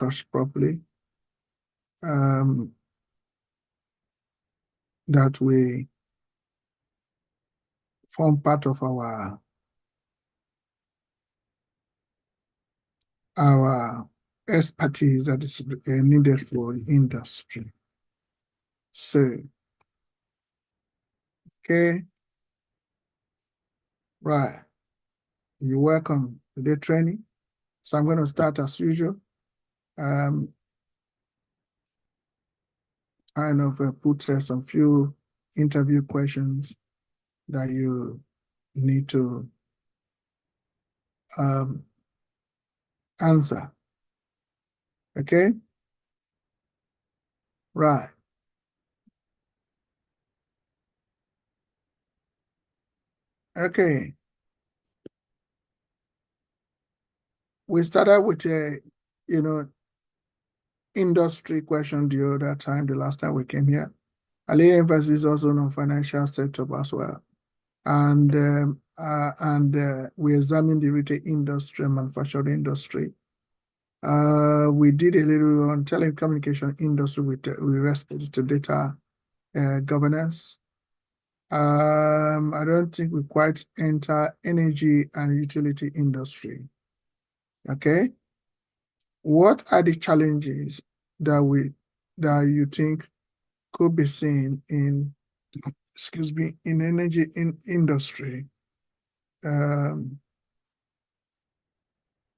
touched properly. That we form part of our expertise that is needed for the industry. So, okay, right. You're welcome to the training. So I'm going to start as usual. Kind of put some few interview questions that you need to answer. Okay? Right. Okay. We started with a, industry question the other time, the last time we came here. I lay emphasis also on financial setup as well. And we examined the retail industry and manufacturing industry. We did a little on telecommunication industry with respect to data governance. I don't think we quite enter energy and utility industry. Okay, what are the challenges that you think could be seen in, in energy industry?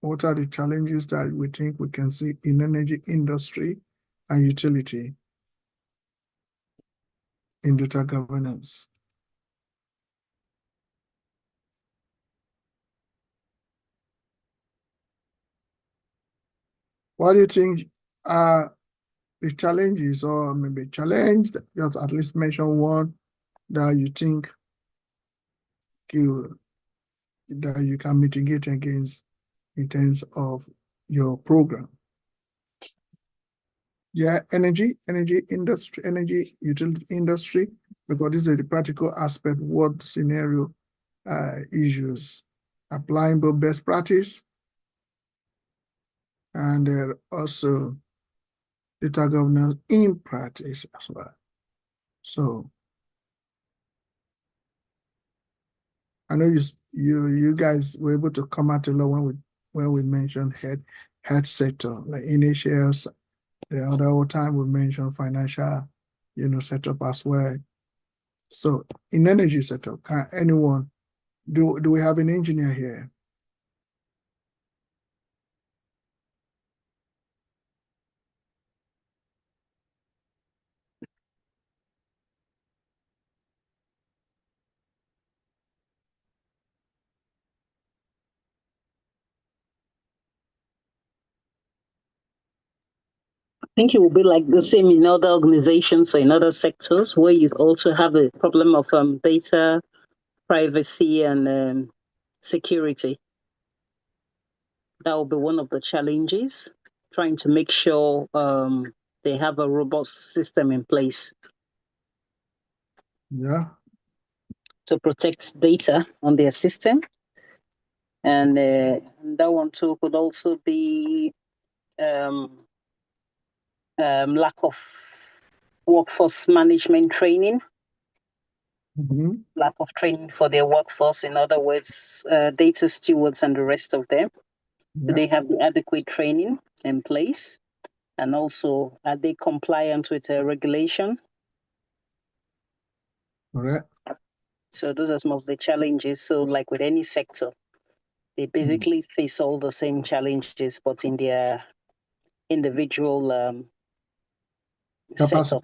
What are the challenges that we think we can see in energy industry and utility in data governance? What do you think are the challenges, or maybe challenge, just at least mention one that you think that you can mitigate against in terms of your program? Yeah, energy industry, energy utility industry, because this is the practical aspect, what scenario issues, applying both best practice and also data governance in practice as well. So I know you guys were able to come out a lot when we mentioned health sector, like initials. The other time we mentioned financial, setup as well. So in energy setup, can anyone, do we have an engineer here? I think it will be like the same in other organizations or in other sectors where you also have a problem of data privacy and security. That will be one of the challenges, trying to make sure they have a robust system in place. Yeah. To protect data on their system. And that one too could also be lack of workforce management training. Mm-hmm. Lack of training for their workforce, in other words, data stewards and the rest of them. Yeah. Do they have the adequate training in place? And also, are they compliant with regulation? Correct. So those are some of the challenges. So like with any sector, they basically face all the same challenges, but in their individual capacity. setup.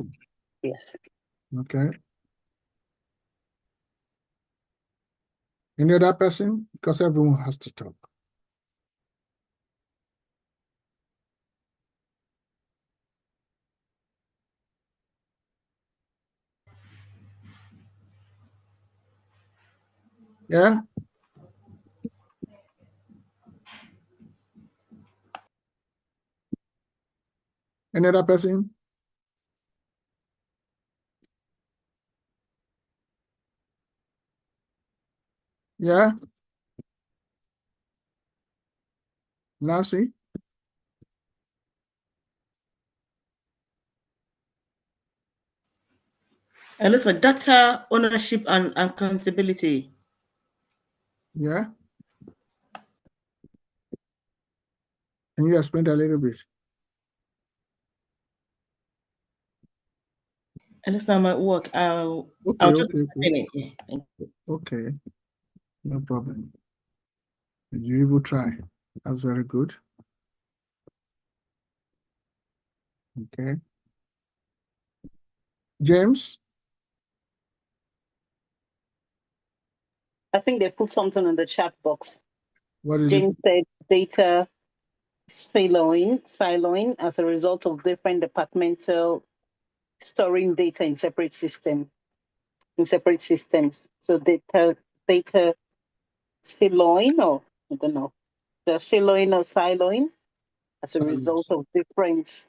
Yes. Okay. Any other person? Because everyone has to talk. Yeah. Any other person? Yeah. Nancy? And also data ownership and accountability. Yeah. Can you explain that a little bit? And that's not my work. I'll just Okay. it. Okay, no problem. You will try. That's very good. Okay. James? I think they put something in the chat box. What is James it? said data siloing as a result of different departmental storing data in separate systems. So data siloing, or I don't know, the siloing or siloing as a result Silence. of different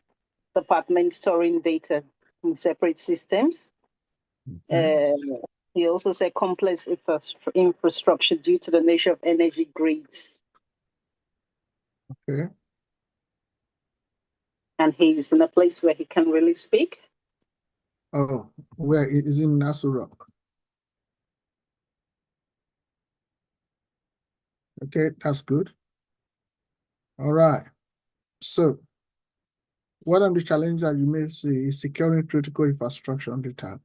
departments storing data in separate systems. Okay. He also said complex infrastructure due to the nature of energy grids. Okay. And he's in a place where he can really speak. Oh, where is in Nassau Rock? Okay, that's good. All right. So, what are the challenges that you may see is securing critical infrastructure on the time?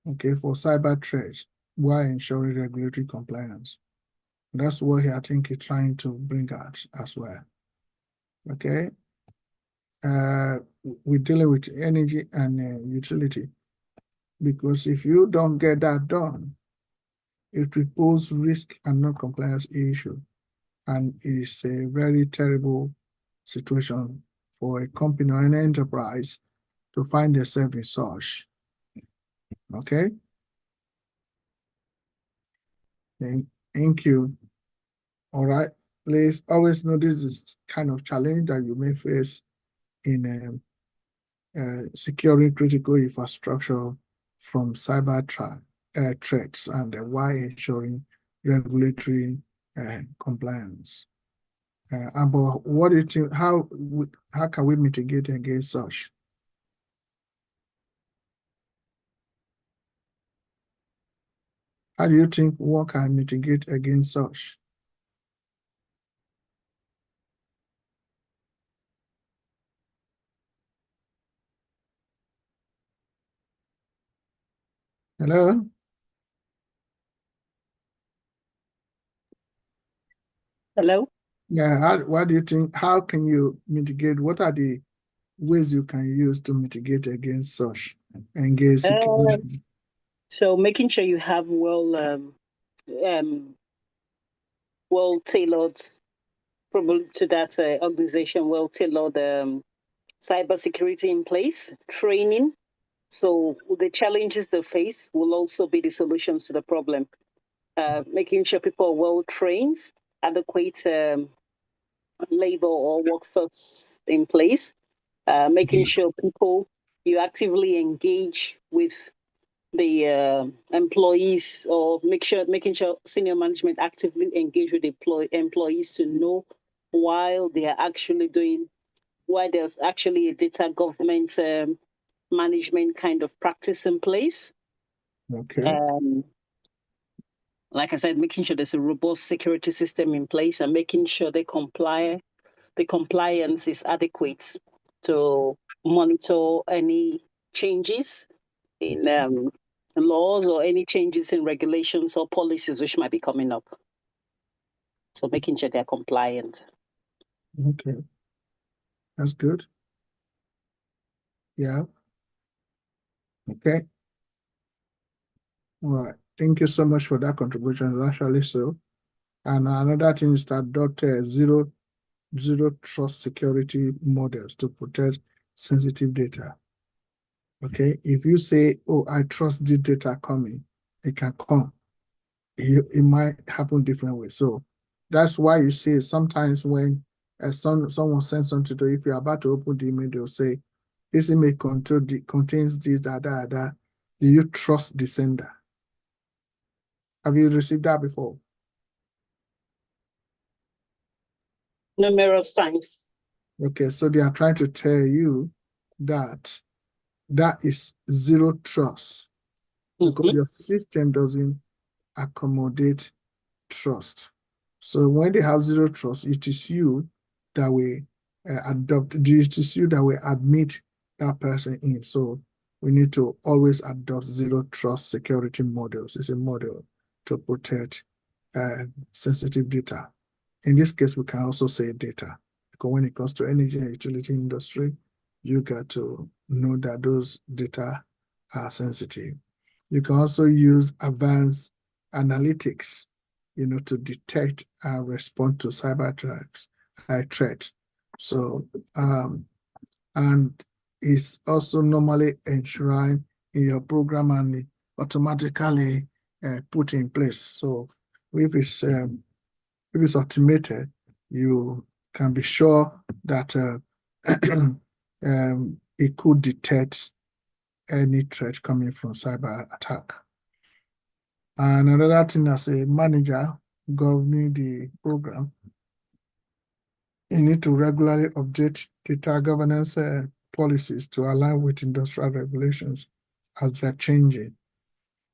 Okay, for cyber threats while ensuring regulatory compliance. That's what I think he's trying to bring out as well. Okay. We're dealing with energy and utility, because if you don't get that done, it will pose risk and non-compliance issue, and it's a very terrible situation for a company or an enterprise to find themselves in such. Okay. Thank you. All right. Please always know this is kind of challenge that you may face in securing critical infrastructure from cyber threats and while ensuring regulatory compliance. But what do you think? How can we mitigate against such? How do you think one can mitigate against such? Hello? Hello? Yeah, what do you think? How can you mitigate? What are the ways you can use to mitigate against such against security? So making sure you have well tailored, probably to that organization, well tailored cybersecurity in place, training. So the challenges they face will also be the solutions to the problem. Making sure people are well trained, adequate labor or workforce in place, making sure people you actively engage with the employees, or making sure senior management actively engage with employees to know while they are actually doing why there's actually a data government management kind of practice in place. Okay. Like I said, making sure there's a robust security system in place and making sure the compliance is adequate to monitor any changes in laws or any changes in regulations or policies which might be coming up. So making sure they're compliant. Okay. That's good. Yeah. Okay. All right. Thank you so much for that contribution. Actually, so. And another thing is that zero trust security models to protect sensitive data. Okay. If you say, "Oh, I trust this data coming," it can come. It might happen different ways. So that's why you see sometimes when someone sends something to you, if you're about to open the email, they'll say, "This email contains this, that. Do you trust the sender?" Have you received that before? Numerous times. Okay, so they are trying to tell you that that is zero trust because Mhm. your system doesn't accommodate trust. So when they have zero trust, it is you that will it is you that will admit that person in. So we need to always adopt zero trust security models. It's a model to protect sensitive data. In this case, we can also say data, because when it comes to energy and utility industry, you got to know that those data are sensitive. You can also use advanced analytics, to detect and respond to cyber threats. So, and it's also normally enshrined in your program and automatically put in place. So, if it's automated, you can be sure that it could detect any threat coming from cyber attack. And another thing, as a manager governing the program, you need to regularly update data governance policies to align with industrial regulations as they're changing.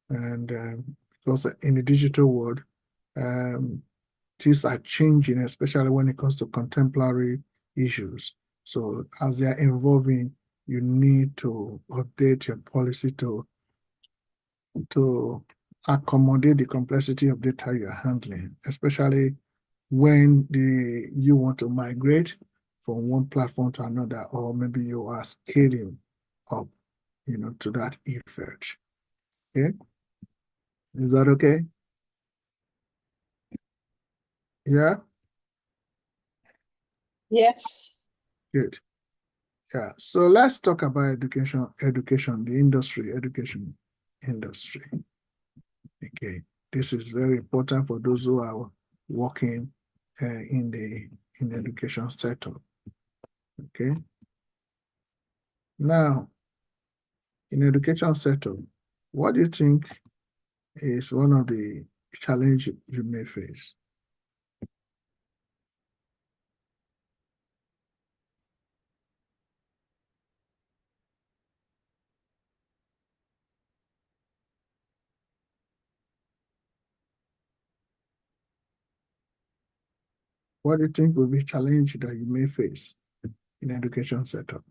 And because in the digital world, things are changing, especially when it comes to contemporary issues. So as they are evolving, you need to update your policy to accommodate the complexity of data you're handling, especially when you want to migrate from one platform to another, or maybe you are scaling up, to that effect. Okay, is that okay? Yeah, Yes. good. Yeah, so let's talk about education, the education industry. Okay, this is very important for those who are working in the education sector. Okay, now in education sector, what do you think is one of the challenges you may face? What do you think will be challenge that you may face in education sector?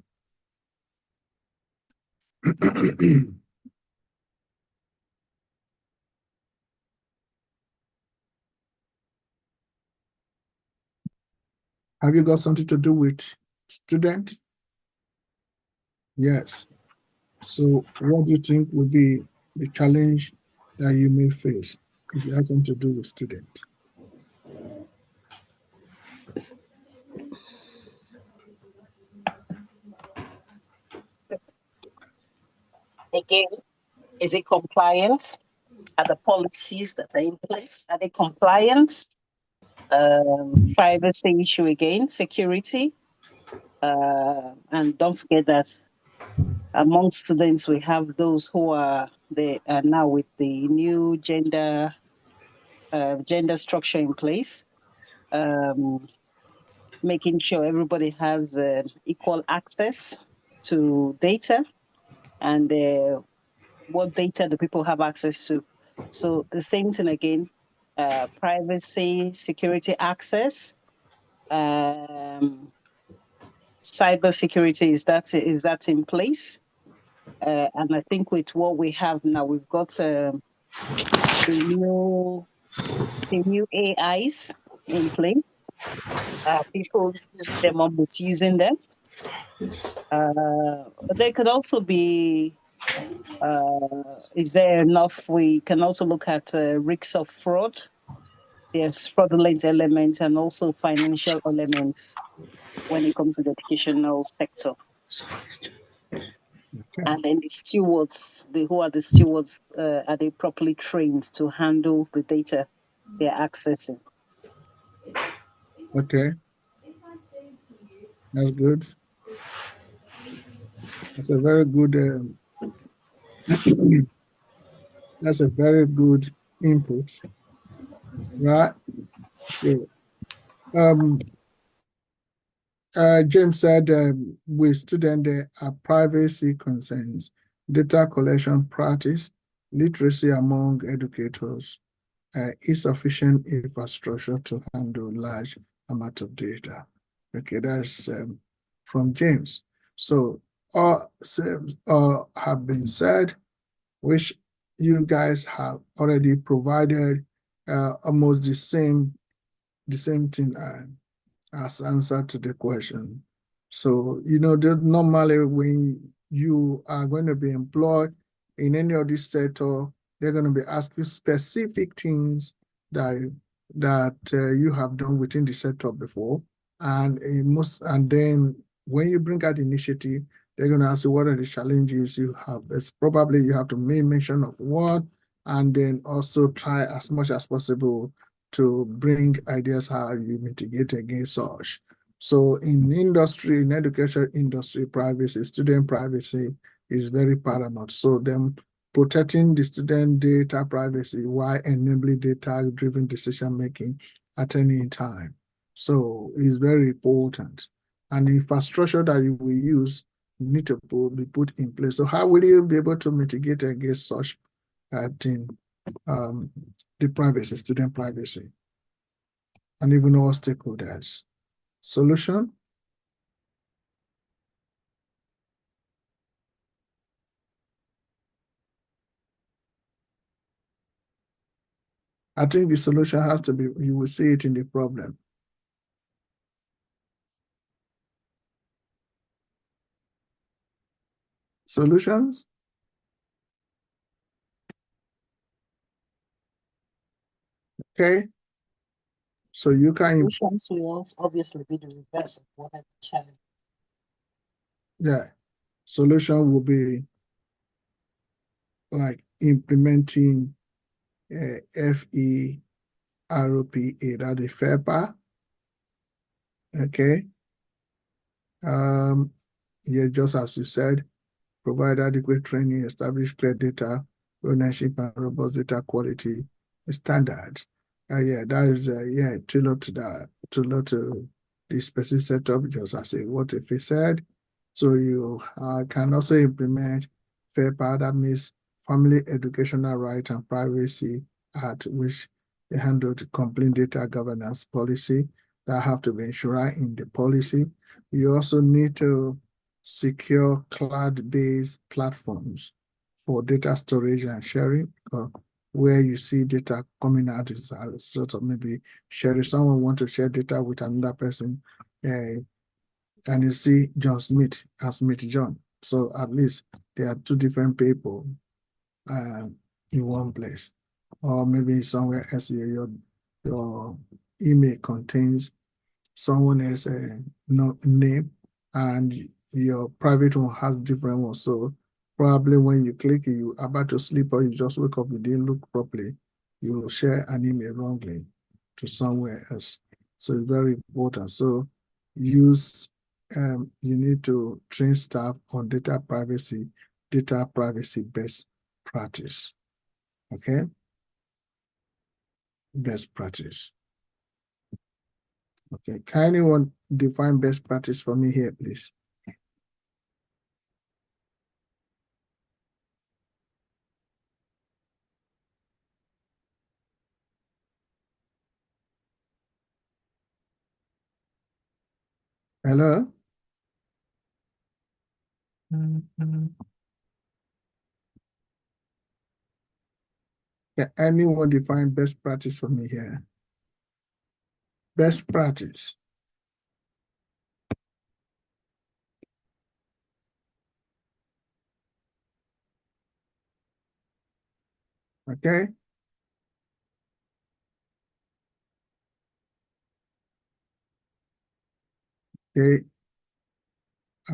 Have you got something to do with student? Yes. So what do you think will be the challenge that you may face if you have something to do with student? Again, is it compliance? Are the policies that are in place, are they compliant? Privacy issue again, security. And don't forget that among students, we have those who are now with the new gender structure in place, making sure everybody has equal access to data, and what data do people have access to. So the same thing again, privacy, security access, cyber security, is that in place? And I think with what we have now, we've got the new AIs in place. People using them or misusing them. There could also be, is there enough? We can also look at risks of fraud. There's fraudulent elements and also financial elements when it comes to the educational sector. Okay. And then the stewards, who are the stewards, are they properly trained to handle the data they're accessing? Okay, that's good. That's a very good. That's a very good input, right? So, James said with student there are privacy concerns, data collection practice, literacy among educators, insufficient infrastructure to handle large amount of data. Okay, that's from James. So all have been said, which you guys have already provided almost the same thing as answer to the question. So, normally when you are going to be employed in any of this sector, they're going to be asking specific things that you have done within the sector before. And then when you bring out the initiative, they're going to ask you what are the challenges you have. It's probably you have to make mention of one, and then also try as much as possible to bring ideas how you mitigate against such. So in industry, in education industry, privacy, student privacy is very paramount. So them protecting the student data privacy while enabling data-driven decision-making at any time. So it's very important. And the infrastructure that you will use need to be put in place. So how will you be able to mitigate against such thing? The privacy, student privacy, and even all stakeholders. Solution? I think the solution has to be, you will see it in the problem. Solutions? Okay. So you can. Solutions will obviously be the reverse of whatever challenge. Yeah. Solution will be like implementing FEROPA, that is FERPA. Okay. Yeah, just as you said, provide adequate training, establish clear data ownership and robust data quality standards. Yeah, that is tailored to the specific setup, just as what if he said. So you can also implement FAIRPA, that means Family Educational Right and Privacy Act, which they handle the complete data governance policy that have to be enshrined in the policy. You also need to secure cloud-based platforms for data storage and sharing, where you see data coming out is sort of maybe sharing. Someone want to share data with another person, and you see John Smith as Smith John. So at least there are two different people in one place. Or maybe somewhere else your email contains someone else's name, and your private one has different ones. So probably when you click, you are about to sleep or you just wake up, you didn't look properly, you will share an email wrongly to somewhere else. So it's very important. So you need to train staff on data privacy best practice. Okay? Best practice. Okay, can anyone define best practice for me here, please? Hello? Can anyone define best practice for me here? Best practice. Okay? Okay. I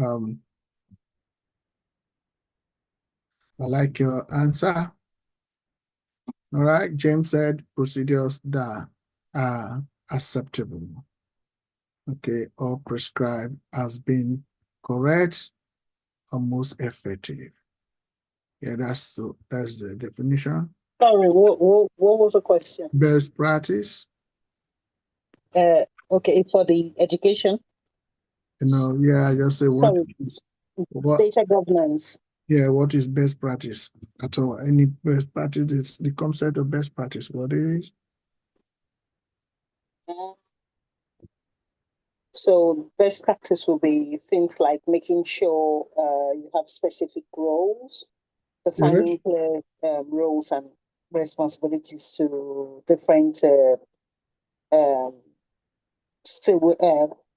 like your answer. All right, James said procedures that are acceptable, okay, or prescribed as being correct or most effective. Yeah, that's the definition. Sorry, what was the question? Best practice. Okay, for the education. Yeah, just say Sorry, what data governance. yeah, what is best practice at all? Any best practice is the concept of best practice. What is? So best practice will be things like making sure you have specific roles, Good. defining clear roles and responsibilities to different um,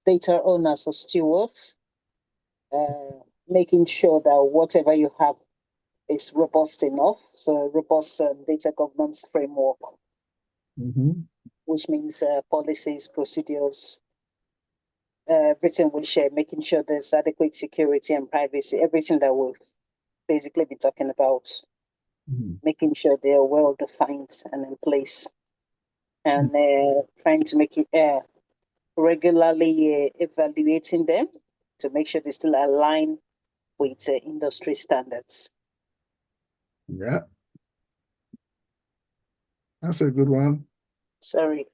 data owners or stewards, making sure that whatever you have is robust enough. So robust data governance framework, which means policies, procedures, everything we share, making sure there's adequate security and privacy, everything that we'll basically be talking about, making sure they are well defined and in place, and trying to make it regularly evaluating them to make sure they still align with industry standards. Yeah, that's a good one. Sorry,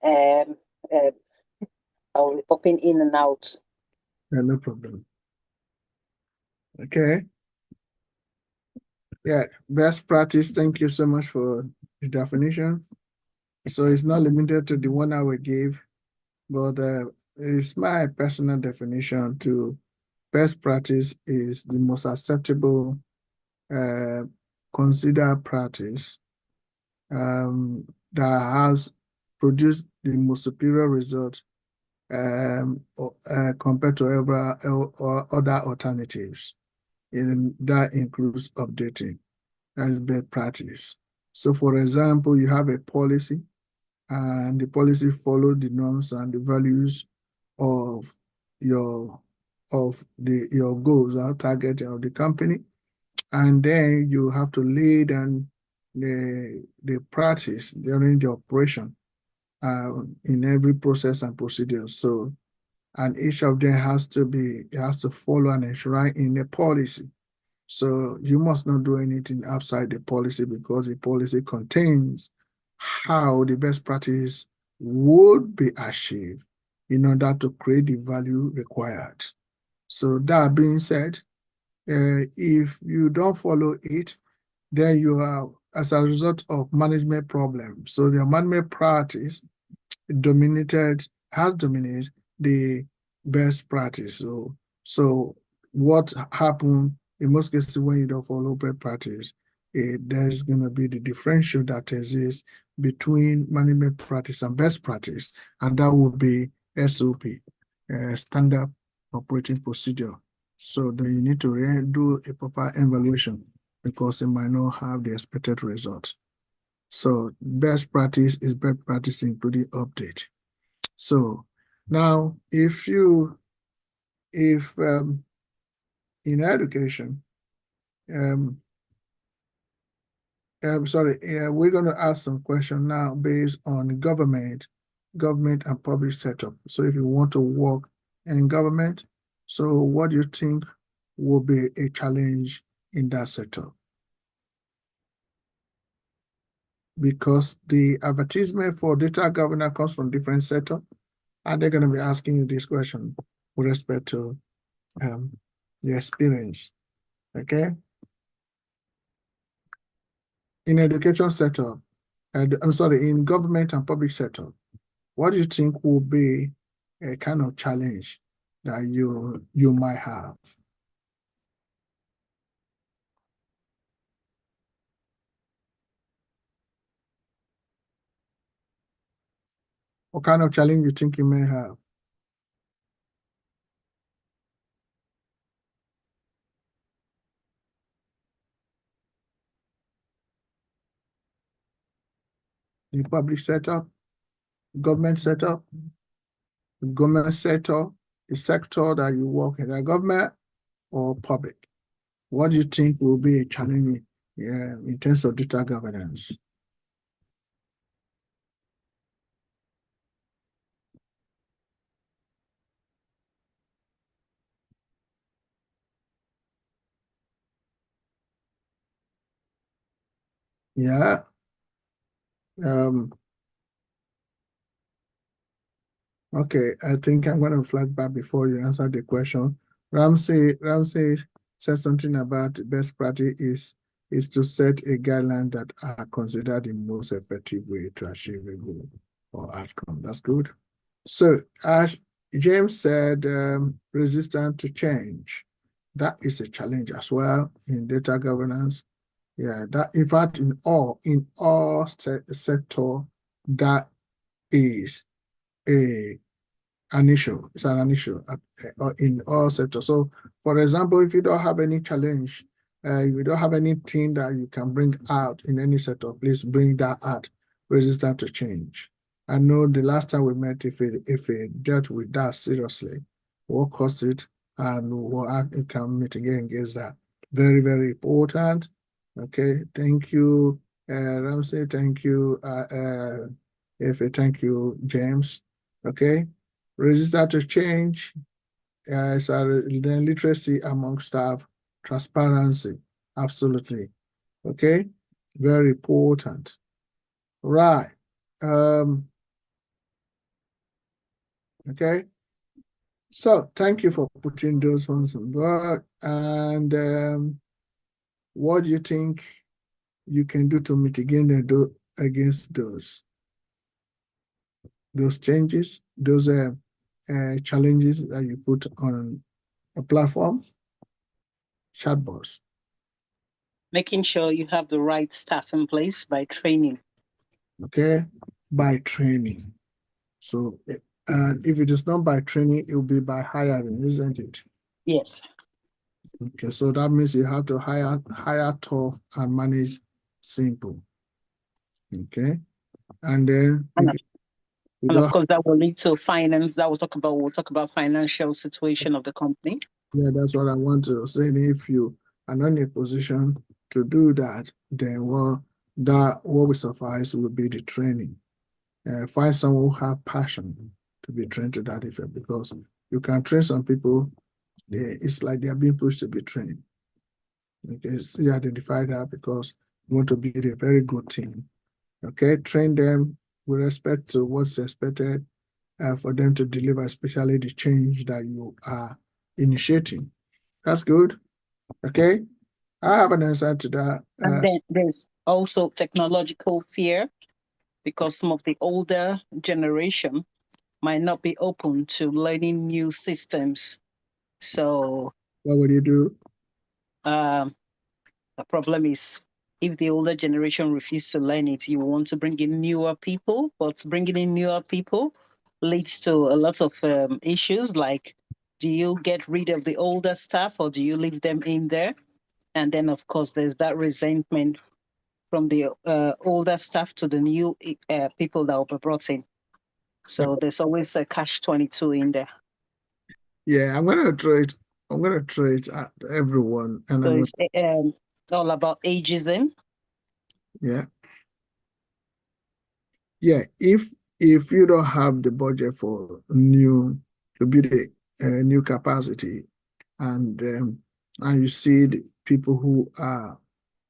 I'll be popping in and out. Yeah, no problem. Okay. Yeah, best practice. Thank you so much for the definition. So it's not limited to the one I gave, but it's my personal definition to best practice is the most acceptable considered practice that has produced the most superior result compared to other alternatives. That includes updating. That's best practice. So, for example, you have a policy, and the policy follow the norms and the values of your your goals or target of the company, and then you have to lay down the practice during the operation in every process and procedure. So, and each of them has to follow and enshrine in a policy. So you must not do anything outside the policy because the policy contains how the best practice would be achieved in order to create the value required. So that being said, if you don't follow it, then you are as a result of management problems. So the management practice has dominated the best practice. So what happened in most cases when you don't follow best practice, there's going to be the differential that exists between management practice and best practice, and that will be SOP, standard operating procedure. So then you need to do a proper evaluation because it might not have the expected result. So best practice is best practice including update. So now if in education, we're going to ask some questions now based on government and public setup. So if you want to work in government, so what do you think will be a challenge in that sector? Because the advertisement for data governance comes from different sectors, and they're going to be asking you this question with respect to your experience. Okay. In education sector, in government and public sector, what do you think will be a kind of challenge that you might have? What kind of challenge you think you may have? The public sector, government sector, government sector, the sector that you work in, the government or public? What do you think will be a challenge in terms of data governance? Yeah. Okay, I think I'm going to flag back before you answer the question. Ramsey said something about best practice is to set a guideline that are considered the most effective way to achieve a goal or outcome. That's good. So James said resistant to change. That is a challenge as well in data governance. Yeah, that in fact in all sector, that is an issue. It's an issue in all sectors. So, for example, if you don't have any challenge, if you don't have anything that you can bring out in any sector, please bring that out. Resistant to change. I know the last time we met, if it dealt with that seriously, what caused it and what it can mitigate against that. Very, very important. Okay, thank you, Ramsey. Thank you, thank you, James. Okay. Resistant to change is the literacy among staff, transparency, absolutely. Okay, very important. Right. Okay. So thank you for putting those ones on board. And what do you think you can do to mitigate against those changes, those challenges that you put on a platform? Chatbots. Making sure you have the right staff in place by training. Okay, by training. So, and if it is not by training, it will be by hiring, isn't it? Yes. Okay, so that means you have to hire tough and manage simple. Okay, and then and of course that will lead to finance. We'll talk about financial situation of the company. Yeah, that's what I want to say. If you are not in a position to do that, then what will suffice will be the training. Find someone who have passion to be trained to that effect, because you can train some people, it's like they are being pushed to be trained. Okay, so you identify that because you want to be a very good team. Okay, train them with respect to what's expected for them to deliver, especially the change that you are initiating. That's good. Okay, I have an answer to that. And then there's also technological fear, because some of the older generation might not be open to learning new systems. So what would you do? The problem is, if the older generation refuses to learn it, you want to bring in newer people, but bringing in newer people leads to a lot of issues, like, do you get rid of the older staff or do you leave them in there? And then, of course, there's that resentment from the older staff to the new people that will be brought in. So there's always a catch-22 in there. Yeah, I'm gonna throw it at everyone, and so it's all about ageism. Yeah, if you don't have the budget for to build a new capacity, and you see the people who are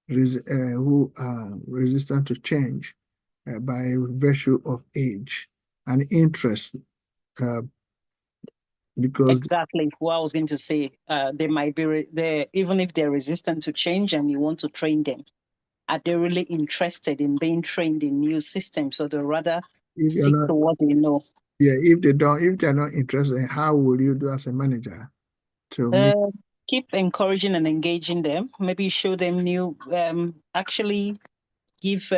resistant to change by virtue of age and interest, because exactly what I was going to say. They might be there, even if they're resistant to change and you want to train them. Are they really interested in being trained in new systems, or they rather stick to what they know? Yeah, if they're not interested, how will you do as a manager to keep encouraging and engaging them? Maybe show them new, actually give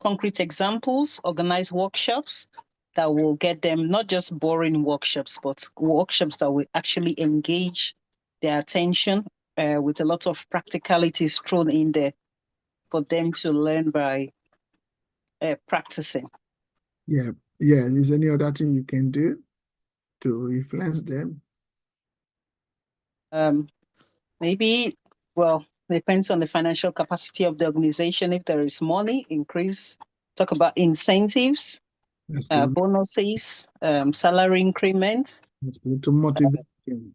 concrete examples, organize workshops that will get them, not just boring workshops, but workshops that will actually engage their attention with a lot of practicalities thrown in there for them to learn by practicing. Yeah. Is there any other thing you can do to influence them? Maybe, depends on the financial capacity of the organization. If there is money, talk about incentives, bonuses, salary increment. That's good. To motivate them.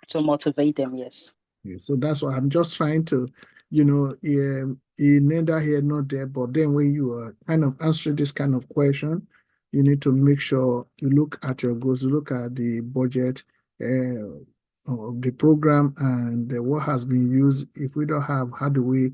To motivate them, yes. Yeah, so that's why I'm just trying to, neither here nor there, but then when you are kind of answering this kind of question, you need to make sure you look at your goals, you look at the budget of the program and what has been used. If we don't have, how do we,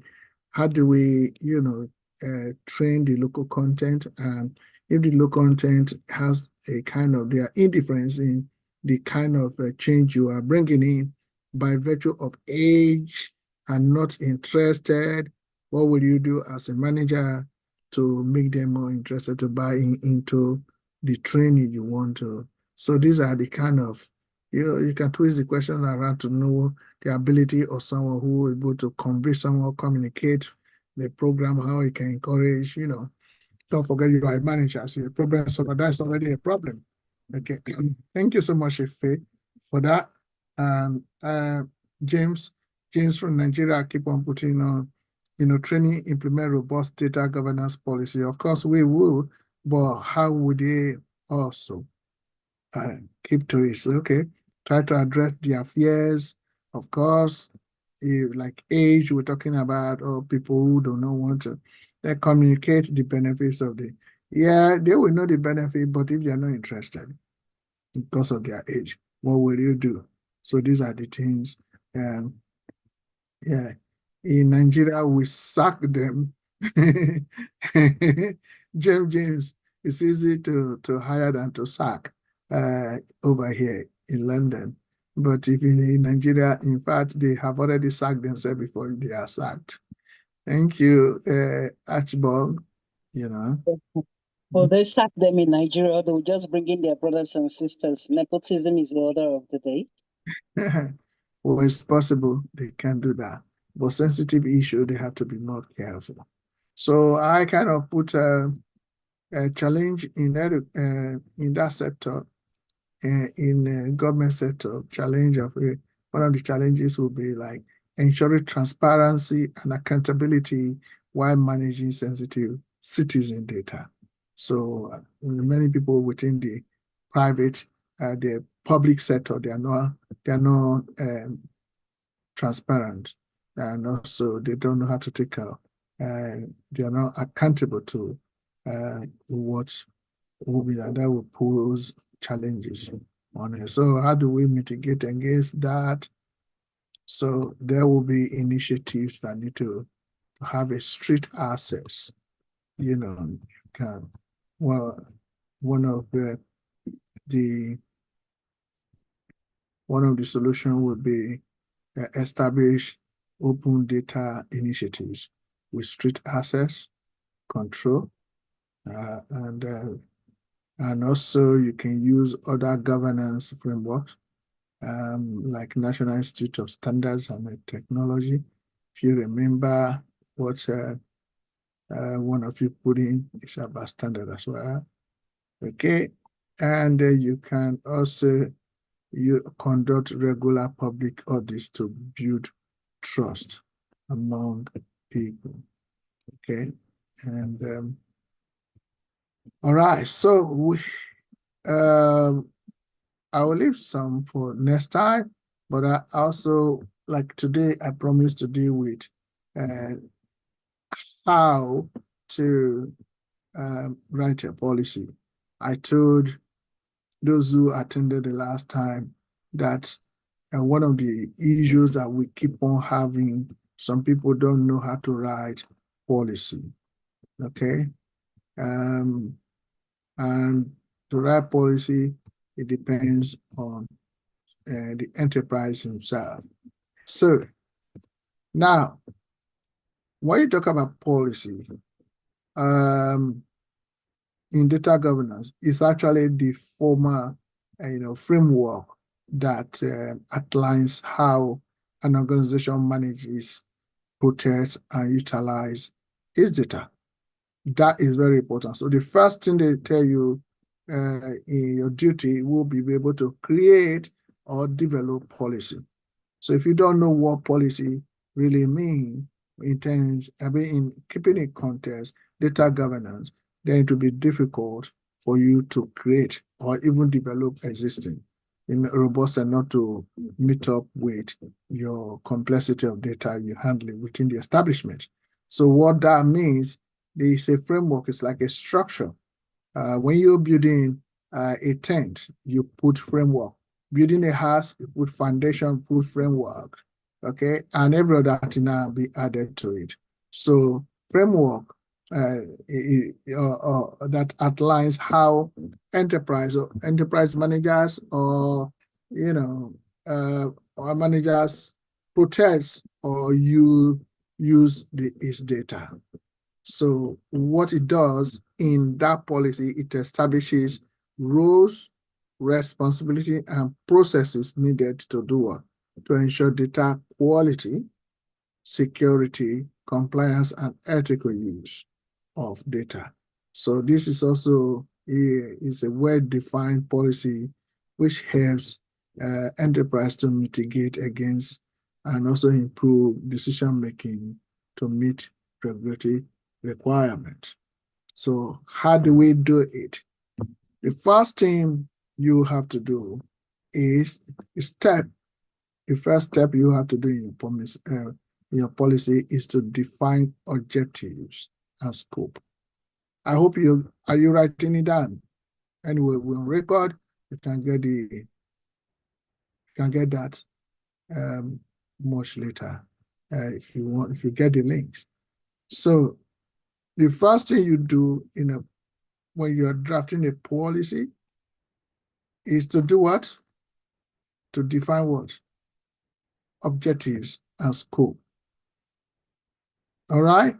train the local content? And if the local content has a kind of their indifference in the kind of change you are bringing in by virtue of age and not interested, what will you do as a manager to make them more interested to buy into the training you want to? So these are the kind of, you can twist the question around to know the ability of someone who is able to convey someone, communicate the program, how he can encourage, don't forget you are a manager, so your problem solver, that's already a problem. Okay, thank you so much, Ife, for that. James from Nigeria, keep on putting on, training, implement robust data governance policy. Of course, we will, but how would they also keep to it? Okay, try to address their fears, of course, like age we're talking about, or people who do not want to. They communicate the benefits of the, they will know the benefit, but if they're not interested because of their age, what will you do? So these are the things. In Nigeria, we sack them. James, it's easy to hire than to sack over here in London. But if in Nigeria, in fact, they have already sacked themselves before they are sacked. Thank you, Archibald. Well, they sack them in Nigeria. They will just bring in their brothers and sisters. Nepotism is the order of the day. Well, it's possible they can do that. But sensitive issue, they have to be more careful. So I kind of put a challenge in that sector, in government sector. Challenge of one of the challenges will be like ensuring transparency and accountability while managing sensitive citizen data. So many people within the private, the public sector, they are not transparent, and also they don't know how to take care. They are not accountable to what will be that will pose challenges on it. So how do we mitigate against that? So there will be initiatives that need to have a strict access. You can, well, one of the solution would be establish open data initiatives with strict access control, and also you can use other governance frameworks like National Institute of Standards and Technology. If you remember what one of you put in, is about standard as well. Okay, and you can also conduct regular public audits to build trust among people. Okay, and all right, so we I will leave some for next time, but I also, like today, I promised to deal with how to write a policy. I told those who attended the last time that one of the issues that we keep on having, some people don't know how to write policy, okay? And to write policy, it depends on the enterprise himself. So now, when you talk about policy, in data governance, it's actually the formal, framework that outlines how an organization manages, protects, and utilize its data. That is very important. So the first thing they tell you in your duty will be able to create or develop policy. So if you don't know what policy really means in keeping in context data governance, then it will be difficult for you to create or even develop existing in robust enough to meet up with your complexity of data you handle within the establishment. So what that means, they say framework is like a structure When you're building a tent, you put framework. Building a house, you put foundation, put framework. Okay, and every other thing now be added to it. So framework that outlines how enterprise managers or or managers protects or you use its data. So what it does in that policy, it establishes roles, responsibility, and processes needed to do what? To ensure data quality, security, compliance, and ethical use of data. So this is also a well-defined policy which helps enterprise to mitigate against and also improve decision-making to meet regulatory requirements. So how do we do it? The first thing you have to do is the first step you have to do in your policy is to define objectives and scope. I hope are you writing it down? Anyway, we'll record. You can get that much later if you get the links. So the first thing you do when you're drafting a policy is to do what? To define what? Objectives and scope. All right?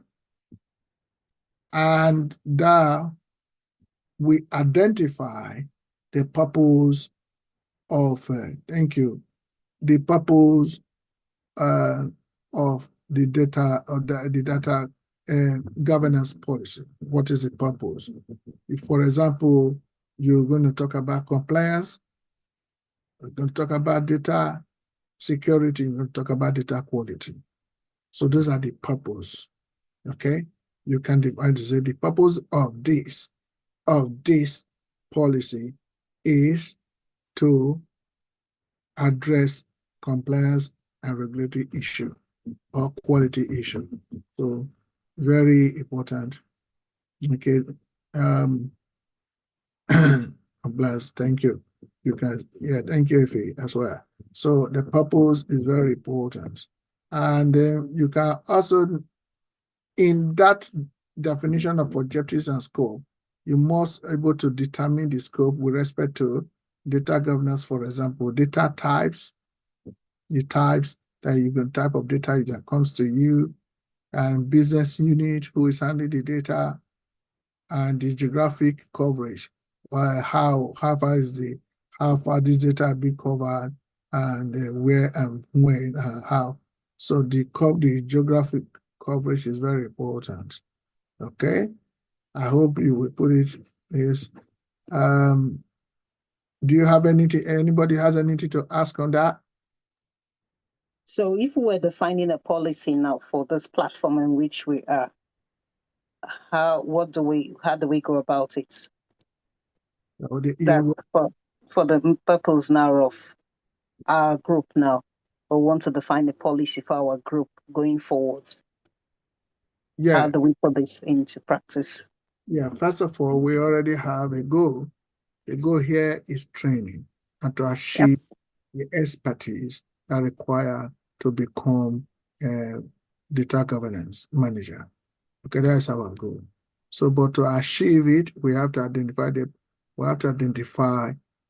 And there we identify the purpose of, the purpose of the data governance policy. What is the purpose? If, for example, you're going to talk about compliance, you're going to talk about data security, you're going to talk about data quality. So those are the purpose. Okay, you can divide to say the purpose of this policy is to address compliance and regulatory issue or quality issue. So very important. Okay. Bless. Thank you. You can, thank you, Ife, as well. So the purpose is very important. And then you can also, in that definition of objectives and scope, you must be able to determine the scope with respect to data governance, for example, data types, the types that you can type of data that comes to you, and business unit who is handling the data, and the geographic coverage. How far this data be covered, and where and when and how. So the geographic coverage is very important. Okay, I hope you will put it is. Do you have anybody has anything to ask on that? So if we were defining a policy now for this platform in which we are, how do we go about it? For the purpose now of our group now, we want to define a policy for our group going forward. Yeah. How do we put this into practice? Yeah, first of all, we already have a goal. The goal here is training and to achieve the expertise that require to become a data governance manager. Okay, that's our goal. So, but to achieve it, we have to identify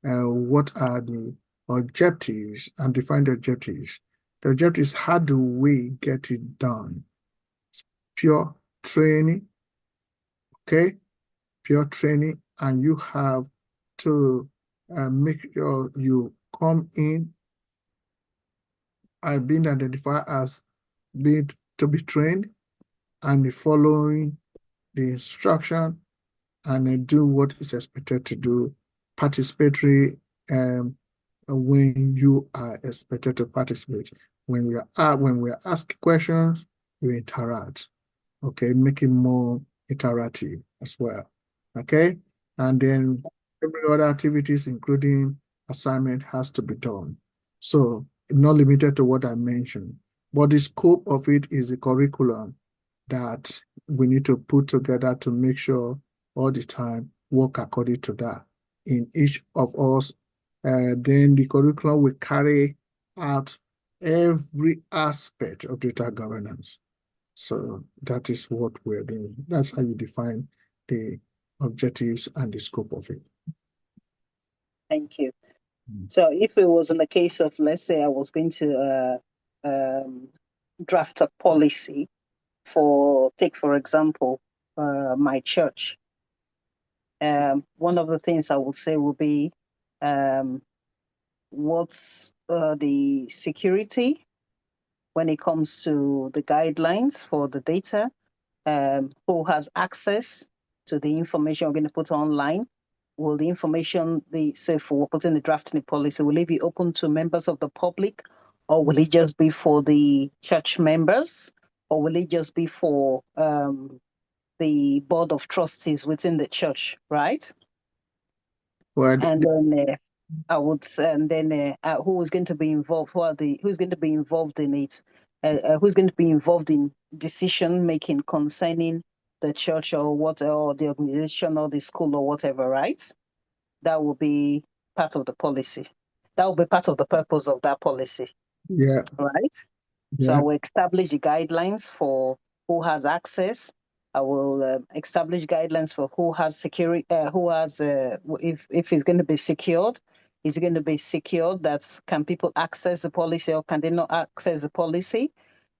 what are the objectives and define the objectives. The objectives, how do we get it done? Pure training, okay? Pure training, and you have to make sure you come in and being identified as being to be trained and following the instruction and do what is expected to do, participatory when you are expected to participate. When we are asked questions, you interact. Okay, make it more interactive as well. Okay, and then every other activities, including assignment, has to be done. So not limited to what I mentioned, but the scope of it is the curriculum that we need to put together to make sure all the time work according to that in each of us. Then the curriculum will carry out every aspect of data governance. So that is what we're doing. That's how you define the objectives and the scope of it. Thank you. So if it was in the case of, let's say I was going to draft a policy for, take for example, my church, one of the things I would say would be what's the security when it comes to the guidelines for the data, who has access to the information we're going to put online. Will the information, say for we're putting the drafting the policy, will it be open to members of the public, or will it just be for the church members, or will it just be for the board of trustees within the church, right? Well, And then I would say, and then who is going to be involved? Who's going to be involved in it? Who's going to be involved in decision making concerning the church or what, or the organization or the school or whatever, right? That will be part of the policy. That will be part of the purpose of that policy, yeah, right? So I will establish the guidelines for who has access. I will establish guidelines for who has security, who has, if it's going to be secured, is it going to be secured? That can people access the policy or can they not access the policy?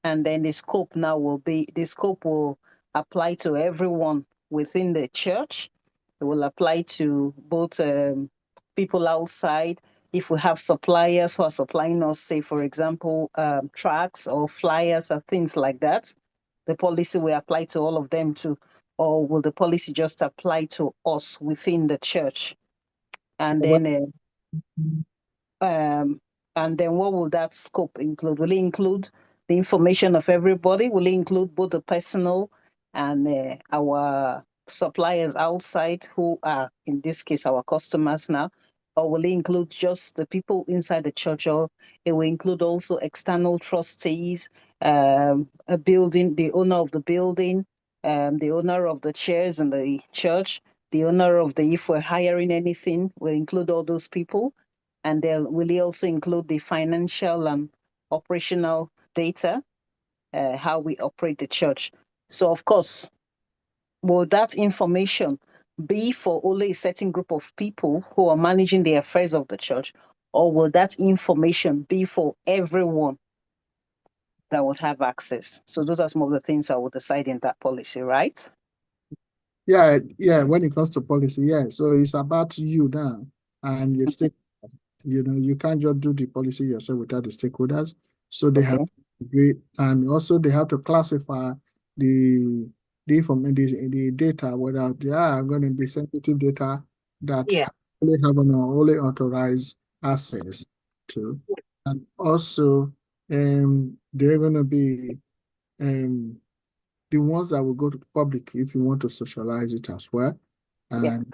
And then the scope now will be, the scope will apply to everyone within the church. It will apply to both people outside. If we have suppliers who are supplying us, say, for example, tracts or flyers or things like that, the policy will apply to all of them too. Or will the policy just apply to us within the church? And then what will that scope include? Will it include the information of everybody? Will it include both the personal and our suppliers outside, who are, in this case, our customers now? Or will it include just the people inside the church? Or it will include also external trustees, a building, the owner of the building, the owner of the chairs in the church, the owner of the, if we're hiring anything, will include all those people. And will it also include the financial and operational data, how we operate the church? So, of course, will that information be for only a certain group of people who are managing the affairs of the church, or will that information be for everyone that would have access? So those are some of the things I will decide in that policy, right? Yeah, when it comes to policy, yeah. So it's about you now and your stakeholders. You can't just do the policy yourself without the stakeholders. So they have to agree, and also they have to classify the the data, whether they are going to be sensitive data that only have an only authorized access to, and also they're going to be the ones that will go to the public if you want to socialize it as well. And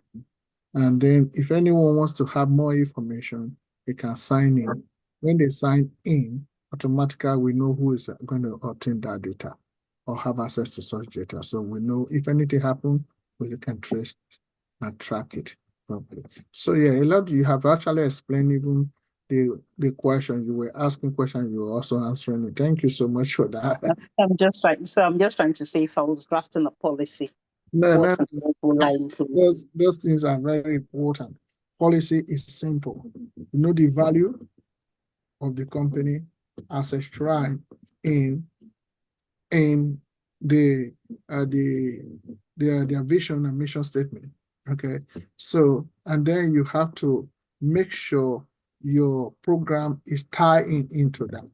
then if anyone wants to have more information, they can sign in. When they sign in, automatically we know who is going to obtain that data or have access to such data. So we know if anything happens, we can trace it and track it properly. So yeah, a lot you have actually explained even the question you were asking, question you were also answering it. Thank you so much for that. I'm just trying to say, if I was drafting a policy, No, will I include? those things are very important. Policy is simple. You know the value of the company as enshrined in their vision and mission statement. Okay, so and then you have to make sure your program is tied into that.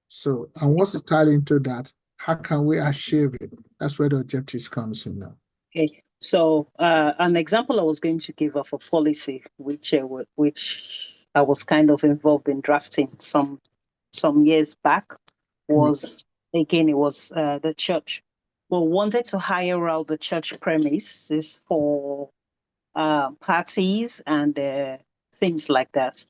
So, and once it's tied into that, how can we achieve it? That's where the objectives comes in now. Okay, so an example I was going to give of a policy which I was kind of involved in drafting some years back was, again, it was the church. We wanted to hire out the church premises for parties and things like that.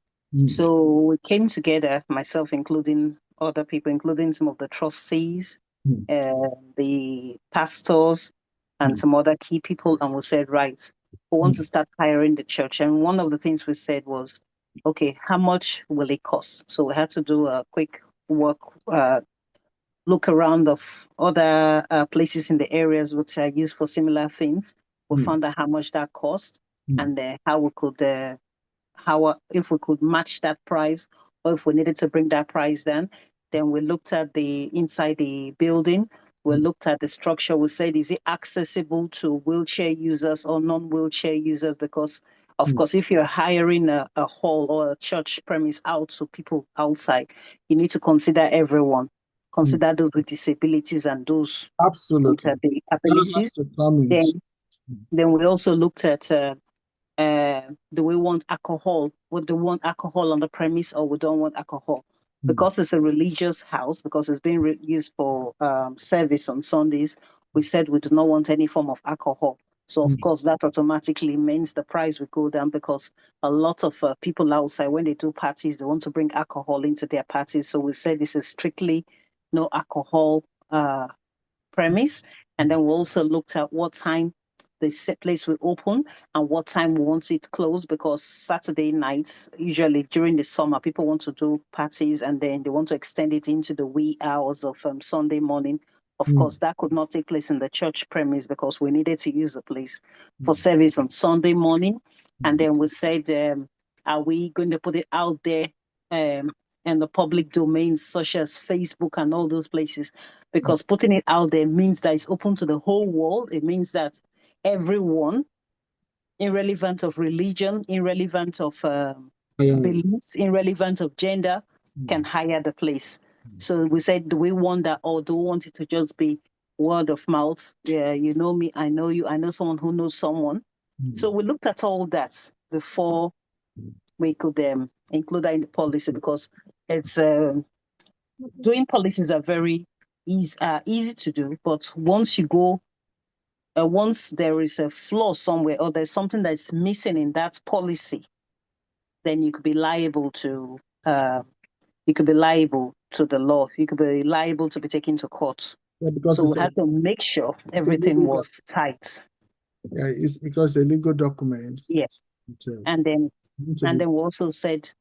So we came together, myself including other people, including some of the trustees, the pastors, and some other key people, and we said, right, we want to start hiring the church. And one of the things we said was, okay, how much will it cost? So we had to do a quick look around of other places in the areas which are used for similar things. We found out how much that cost and how we could, if we could match that price, or if we needed to bring that price down. Then we looked at the inside the building. We looked at the structure. We said, is it accessible to wheelchair users or non-wheelchair users? Because, of course, if you're hiring a hall or a church premise out to people outside, you need to consider everyone. Consider those with disabilities and those Absolutely. with the abilities. Then we also looked at do we want alcohol? Do we want alcohol on the premise, or we don't want alcohol? Because it's a religious house, because it's being used for service on Sundays, we said we do not want any form of alcohol. So, of course, that automatically means the price will go down, because a lot of people outside, when they do parties, they want to bring alcohol into their parties. So we said this is strictly no alcohol premise. And then we also looked at what time the place will open and what time we want it closed, because Saturday nights, usually during the summer, people want to do parties and then they want to extend it into the wee hours of Sunday morning. Of course, that could not take place in the church premise, because we needed to use the place for service on Sunday morning. And then we said, are we going to put it out there in the public domains, such as Facebook and all those places? Because putting it out there means that it's open to the whole world. It means that everyone, irrelevant of religion, irrelevant of beliefs, irrelevant of gender, can hire the place. So we said, do we want that, or do we want it to just be word of mouth? Yeah, you know me, I know you, I know someone who knows someone. So we looked at all that before we could include that in the policy, because it's doing policies are very easy to do, but once you go, once there is a flaw somewhere, or there's something that's missing in that policy, then you could be liable to the law. You could be liable to be taken to court. So we had to make sure everything was tight. Yeah, it's because a legal document. Yes. And then we also said,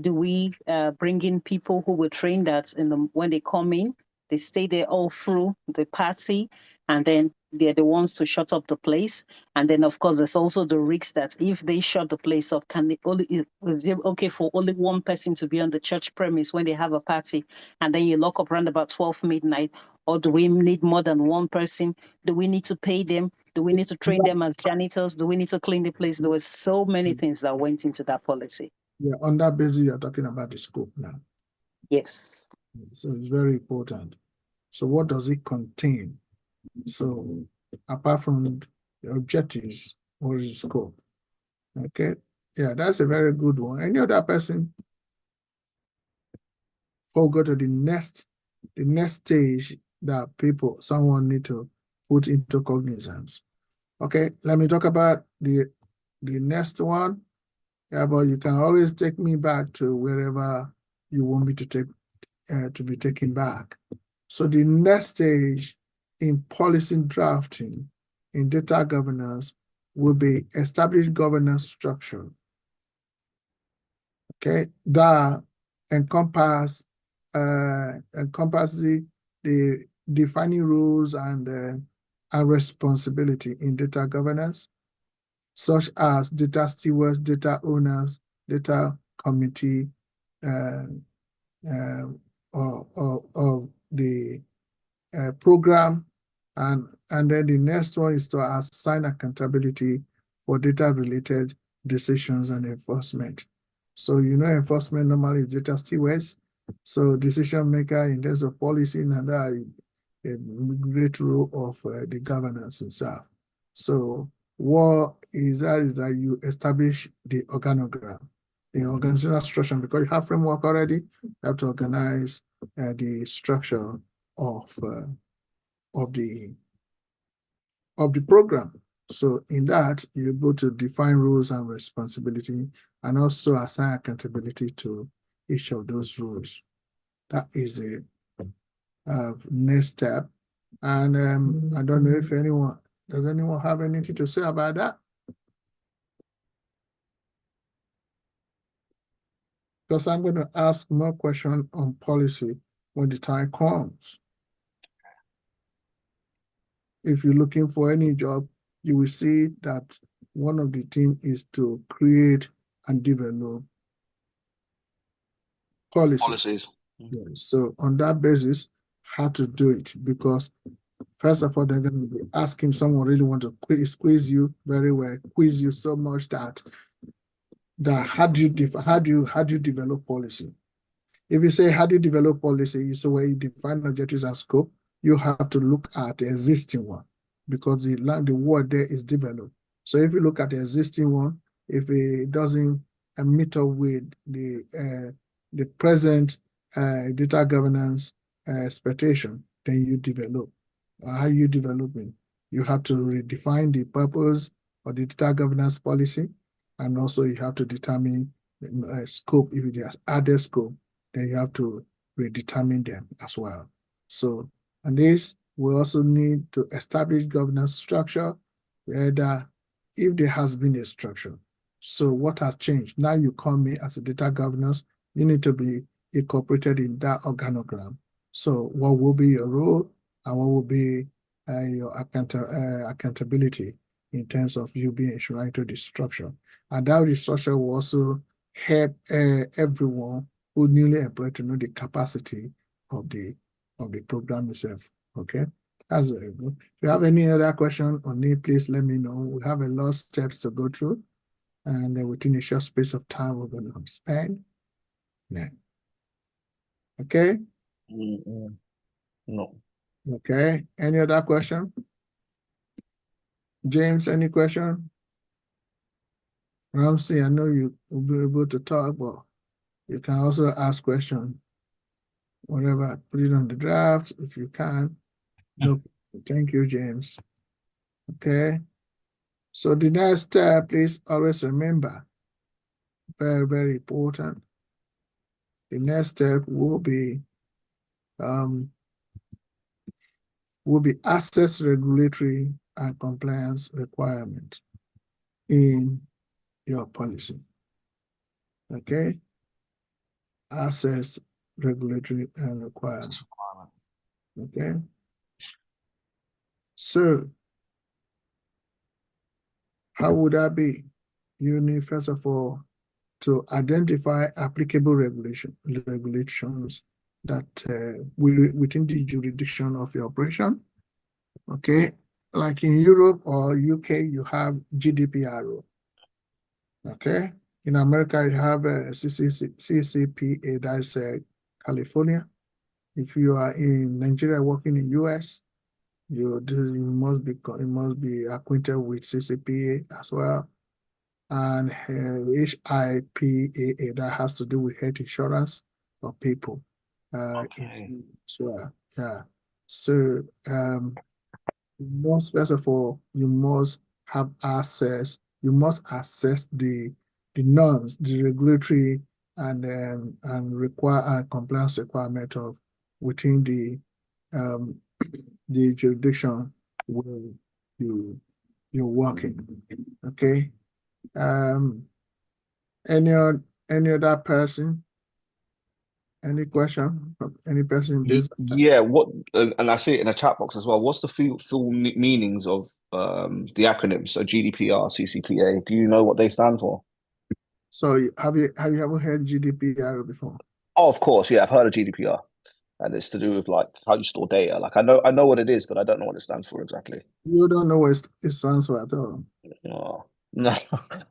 do we bring in people who will train that when they come in, they stay there all through the party, and then they're the ones to shut up the place. And then, of course, there's also the risk that if they shut the place up, is it okay for only one person to be on the church premise when they have a party, and then you lock up around about 12 midnight? Or do we need more than one person? Do we need to pay them? Do we need to train them as janitors? Do we need to clean the place? There were so many things that went into that policy. Yeah, on that basis, you're talking about the scope now. Yes. So it's very important. So what does it contain? So apart from the objectives, what is the scope? Okay. Yeah, that's a very good one. Any other person? Before we go to the next stage that someone need to put into cognizance. Okay, let me talk about the next one. Yeah, but you can always take me back to wherever you want me to be taken back. So the next stage in policy drafting in data governance will be establish governance structure. Okay, that encompasses the defining rules and responsibility in data governance, such as data stewards, data owners, data committee, of the program, and then the next one is to assign accountability for data-related decisions and enforcement. So enforcement normally is data stewards. So decision maker in terms of policy and that a great role of the governance itself. So what is that you establish the organogram, the organizational structure, because you have framework already. You have to organize the structure of the program. So in that, you're able to define roles and responsibility, and also assign accountability to each of those roles. That is the next step. And I don't know if does anyone have anything to say about that? because I'm going to ask more questions on policy when the time comes. If you're looking for any job, you will see that one of the things is to create and develop Policies. Yes. So on that basis, how to do it? Because first of all, they're going to be asking someone really want to squeeze you very well, quiz you so much that how do you develop policy? If you say how do you develop policy, you say where you define objectives and scope, you have to look at the existing one because the word there is developed. So if you look at the existing one, if it doesn't meet up with the present data governance expectation, then you develop. How you developing? You have to redefine the purpose of the data governance policy, and also you have to determine scope. If there's added scope, then you have to redetermine them as well. So, and this, we also need to establish governance structure, whether if there has been a structure. So what has changed? Now you come in as a data governance, you need to be incorporated in that organogram. So what will be your role and what will be your accountability in terms of you being enshrined to the structure. And that structure will also help everyone who newly employed to know the capacity of the program itself. Okay, that's very good. If you have any other question on it, please let me know. We have a lot of steps to go through, and within a short space of time, we're going to spend. Yeah. Okay. No. Okay. Any other question? James, any question? Ramsey, I know you will be able to talk, but you can also ask questions. Whatever, put it on the draft if you can. No, thank you, James. Okay. So the next step, please always remember, very, very important. The next step will be access regulatory and compliance requirement in your policy. Okay. Access regulatory and requirement. Okay. So how would that be? You need, first of all, to identify applicable regulations that within the jurisdiction of your operation. Okay, like in Europe or UK, you have GDPR. Okay, in America, you have CCPA, that's California. If you are in Nigeria working in US, you must be acquainted with CCPA as well, and HIPAA, that has to do with health insurance of people. Okay. Yeah. So first of all, you must have access. You must assess the norms, the regulatory and compliance requirement of within the jurisdiction where you're working. Okay. Any other person? Any question from any person? Yeah, what and I see it in the chat box as well. What's the full meanings of the acronyms? So GDPR, CCPA. Do you know what they stand for? So have you ever heard GDPR before? Oh, of course, yeah, I've heard of GDPR, and it's to do with like how you store data. Like I know what it is, but I don't know what it stands for exactly. You don't know what it stands for at all. Oh, no,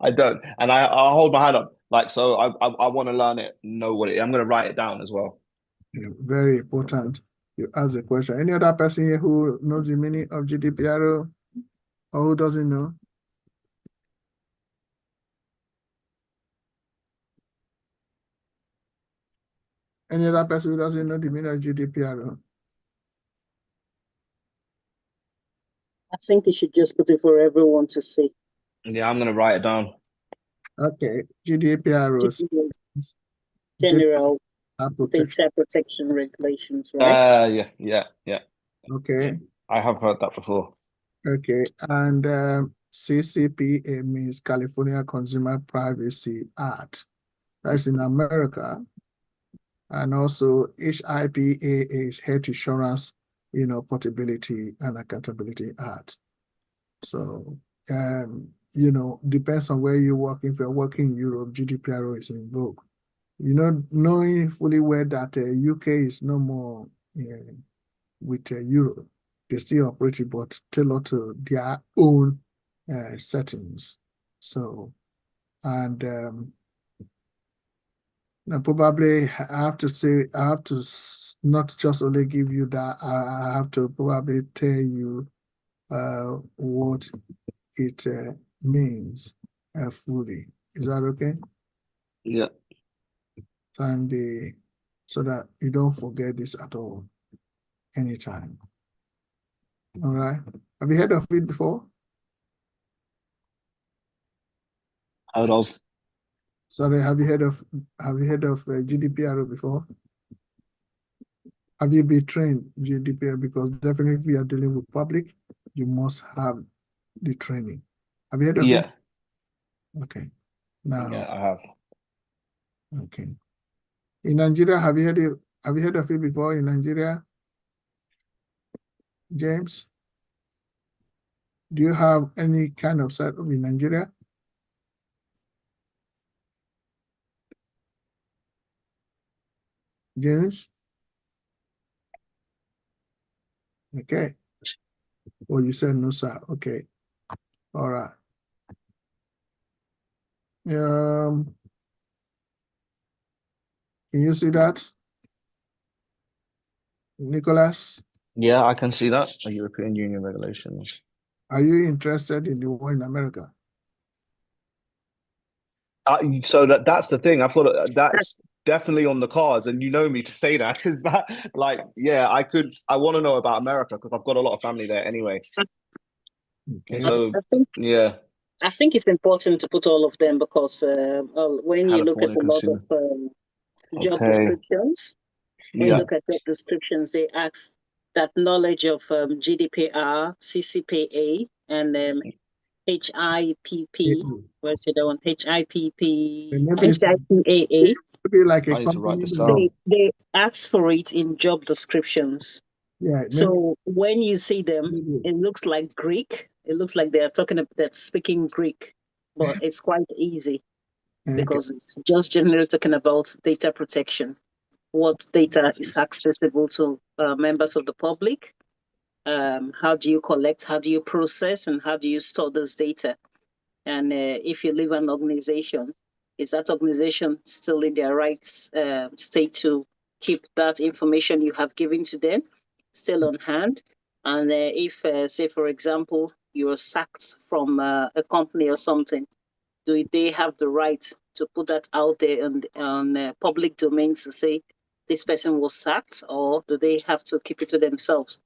I don't, and I'll hold my hand up. Like so, I want to learn it, know what it. I'm going to write it down as well. Yeah, very important. You ask the question. Any other person here who knows the meaning of GDPR or who doesn't know? Any other person who doesn't know the meaning of GDPR? I think you should just put it for everyone to see. Yeah, I'm going to write it down. Okay, GDPR General protection. data protection regulations, right? Yeah. Okay. I have heard that before. Okay, and CCPA means California Consumer Privacy Act. That's in America. And also HIPAA is Health Insurance, Portability and Accountability Act. So, depends on where you're working. If you're working in Europe, GDPR is in vogue. Knowing fully well that UK is no more with Europe, they still operate it, but tailored to their own settings. So, and now probably I have to say, I have to not just only give you that, I have to probably tell you what it means fully. Is that okay? Yeah. And so that you don't forget this at all, anytime. All right. Have you heard of it before? Heard of? Sorry, have you heard of GDPR before? Have you been trained GDPR? Because definitely if you are dealing with public, you must have the training. Have you heard of it? Okay. Now, Yeah, I have. okay. In Nigeria, have you heard of it before in Nigeria? James? Do you have any kind of setup in Nigeria? James? Okay. Well, you said no, sir. Okay. All right. Can you see that? Nicholas? Yeah, I can see that. European Union regulations. Are you interested in the one in America? So that's the thing. I've got that's definitely on the cards, and you know me to say that because that, yeah, I want to know about America because I've got a lot of family there anyway. Okay. So yeah, I think it's important to put all of them because when you look at a lot of job descriptions, when you look at job descriptions, they ask that knowledge of GDPR, CCPA, and HIPP. Where's the other one? HIPP, HIPAA. Be like a I need to write company. this down. They ask for it in job descriptions. Yeah. So when you see them, it looks like Greek. It looks like they're speaking Greek, but it's quite easy because it's just generally talking about data protection. What data is accessible to members of the public? How do you collect? How do you process? And how do you store this data? And if you leave an organization, is that organization still in their right state to keep that information you have given to them still on hand? And if, say, for example, you're sacked from a company or something, do they have the right to put that out there on public domains to say this person was sacked, or do they have to keep it to themselves?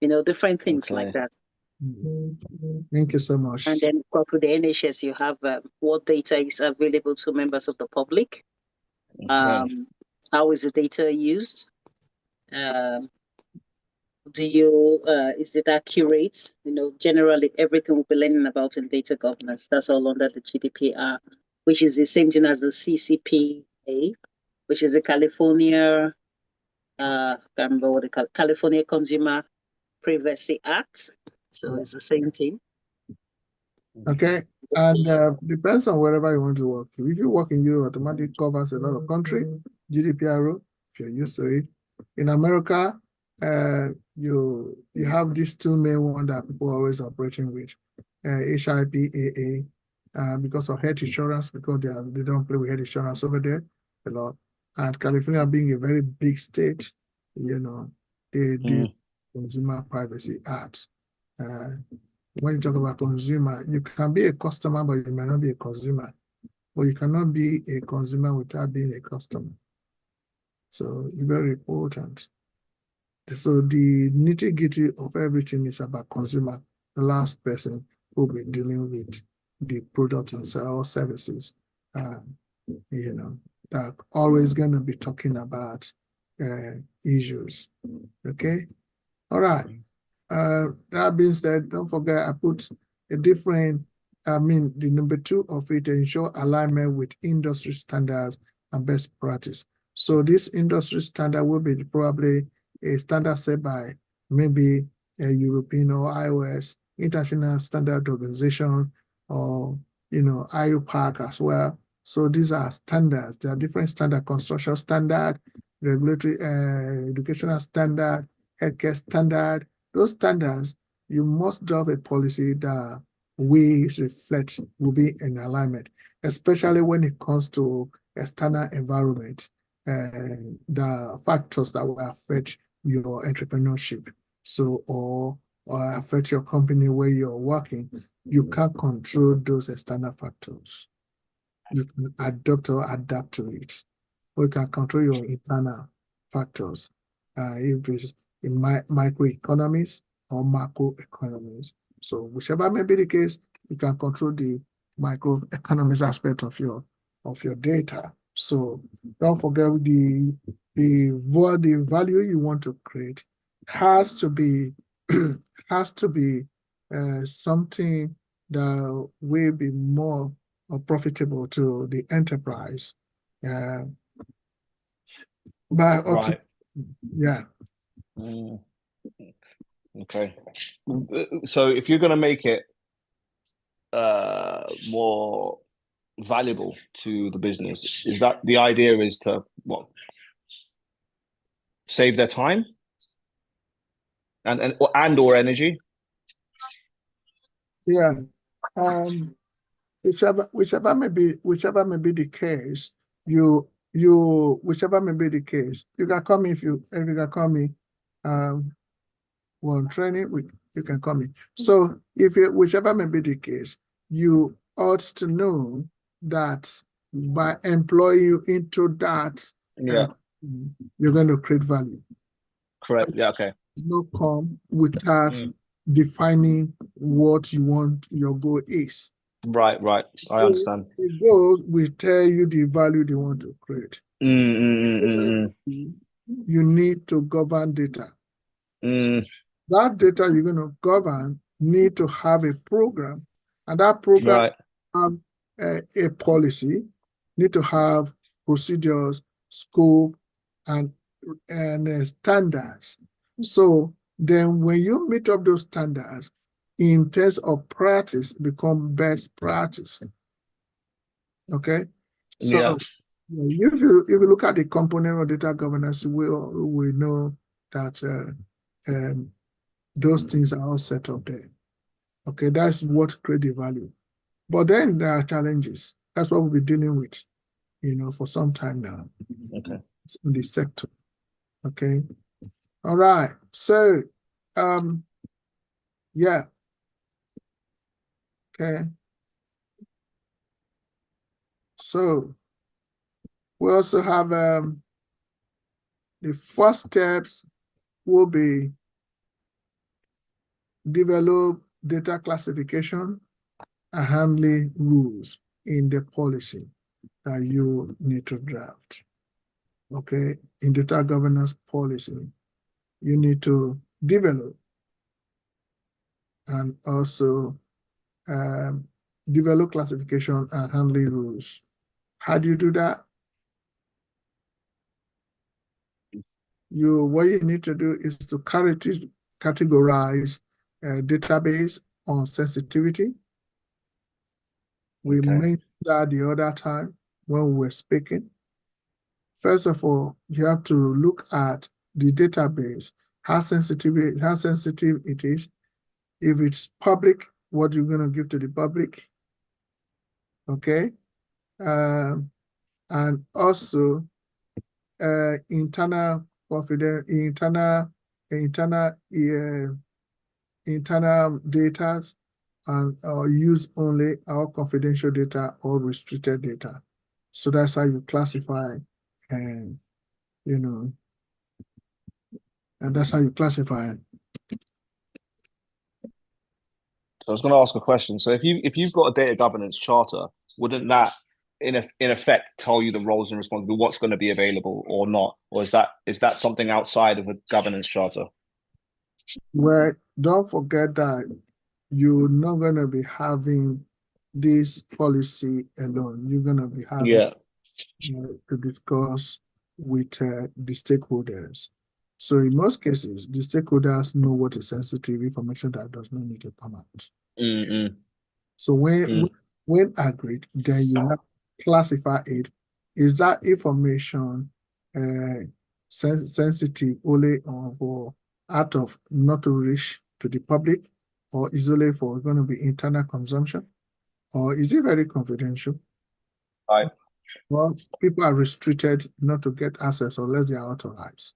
Different things like that. Thank you so much. And then, of course, with the NHS, you have what data is available to members of the public. How is the data used? Is it accurate? Generally, everything we'll be learning about in data governance, that's all under the GDPR, which is the same thing as the CCPA, which is the California, I can't remember what they call it, California Consumer Privacy Act. So it's the same thing. Okay, and depends on wherever you want to work. If you work in Europe, automatically covers a lot of country, GDPR, if you're used to it. In America, you have these two main ones that people are always operating with, HIPAA, because of health insurance, because they don't play with health insurance over there a lot. And California being a very big state, the Consumer Privacy Act. When you talk about consumer, you can be a customer, but you may not be a consumer. But you cannot be a consumer without being a customer. So it's very important. So the nitty-gritty of everything is about consumer, the last person who will be dealing with the product and services. That always going to be talking about issues. Okay? All right. That being said, don't forget I put a different, the number 2 of it, ensure alignment with industry standards and best practice. So this industry standard will be probably a standard set by maybe a European or iOS, International Standard Organization, or IUPAC as well. So these are standards. There are different standard: construction standard, regulatory, educational standard, healthcare standard. Those standards, you must have a policy that we reflect will be in alignment, especially when it comes to external environment, the factors that will affect your entrepreneurship. So, or affect your company where you're working. You can't control those external factors. You can adopt or adapt to it, or you can control your internal factors. If it's in microeconomies or macroeconomies. So whichever may be the case, you can control the microeconomics aspect of your data. So don't forget the value you want to create has to be something that will be more profitable to the enterprise. Right. Yeah. Okay. So if you're going to make it more valuable to the business, is that the idea? Is to what? Save their time and or energy? Yeah. Whichever may be the case, whichever may be the case, you can call me if you can call me on training, you can call me. So whichever may be the case, you ought to know that by employing you into that, you're going to create value. Correct. Yeah. Okay. No come without defining what you want your goal is. Right. I understand. The goal will tell you the value they want to create. You need to govern data. That data you're going to govern need to have a program, and that program have a policy, need to have procedures, scope, and standards. So then when you meet up those standards, in terms of practice, become best practice. Okay? So if you look at the component of data governance, we know that those things are all set up there. Okay, that's what creates the value. But then there are challenges. That's what we'll be dealing with, for some time now. Okay. In the sector. Okay. All right. So, yeah. Okay. So we also have the first steps will be develop data classification and handling rules in the policy that you need to draft. Okay, in data governance policy, you need to develop and also develop classification and handling rules. How do you do that? What you need to do is to categorize a database on sensitivity. We mentioned that the other time when we were speaking. First of all, you have to look at the database, how sensitive it is. If it's public, what you're going to give to the public. Okay. And also internal data and use only our confidential data or restricted data. So that's how you classify, and that's how you classify it. So I was going to ask a question. So if you've got a data governance charter, wouldn't that in effect tell you the roles and responsibilities, what's going to be available or not, or is that something outside of a governance charter? Well, don't forget that you're not going to be having this policy alone. You're going to be having to discuss with the stakeholders. So in most cases, the stakeholders know what is sensitive information that does not need to come out. Mm-mm. So when agreed, then you now classify it. Is that information sensitive only for out of not to reach to the public, or is only for going to be internal consumption, or is it very confidential? Right. Well, people are restricted not to get access unless they are authorized.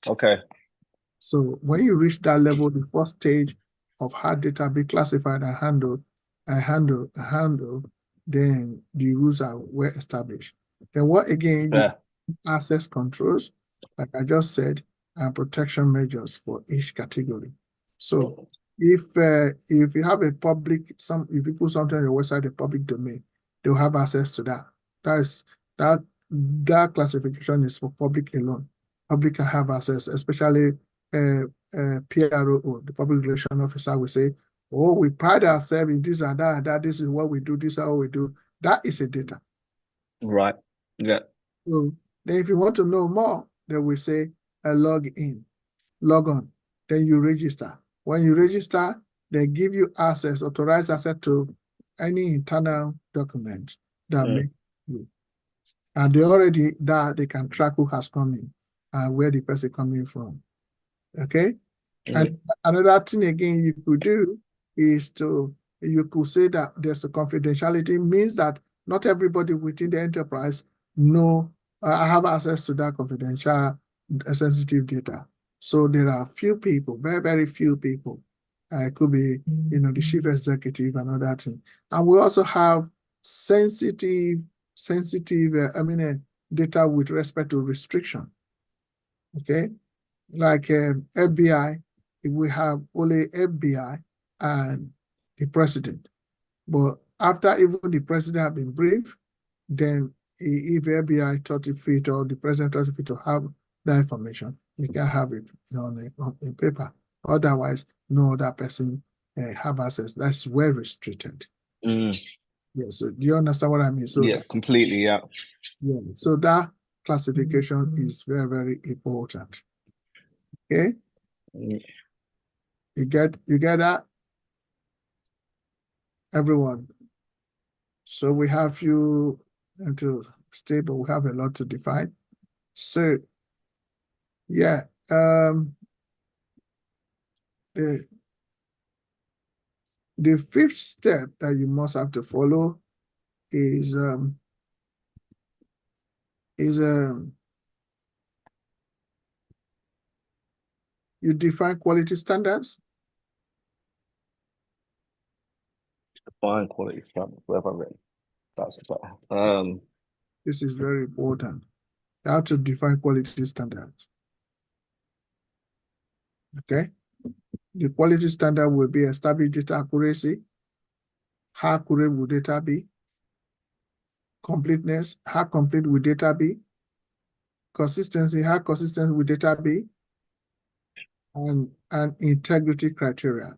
Okay. So when you reach that level, the first stage of how data be classified and handled, then the rules are well established. Then what again? Yeah. You access controls, like I just said, and protection measures for each category. So if you have a public, if you put something on your website, a public domain, they'll have access to that. That classification is for public alone. Public can have access, especially PRO, the public relation officer, will say, "Oh, we pride ourselves in this and that, and that. This is what we do. This is how we do." That is a data. Right. Yeah. So then, if you want to know more, they will say, "Log in, log on." Then you register. When you register, they give you access, authorized access to any internal document that make you. And they can track who has come in and where the person coming from. Okay? And another thing again you could do is you could say that there's a confidentiality, means that not everybody within the enterprise have access to that confidential sensitive data. So there are few people, very, very few people. It could be, the chief executive and other thing. And we also have sensitive data with respect to restriction. Okay? Like FBI, we have only FBI and the president. But after even the president have been briefed, then if FBI thought it fit or the president thought it fit to have that information, you can have it on paper. Otherwise, no other person have access. That's well restricted. Yeah, so do you understand what I mean? So yeah, completely. Yeah. Yeah, so that classification is very, very important. Okay? You get that? Everyone. So we have you to stay, but we have a lot to define. So yeah, the fifth step that you must have to follow is you define quality standards. Define quality standards. Where have I written? That's better. This is very important. You have to define quality standards. Okay? The quality standard will be established data accuracy. How accurate will data be? Completeness, how complete will data be? Consistency, how consistent will data be? And integrity criteria.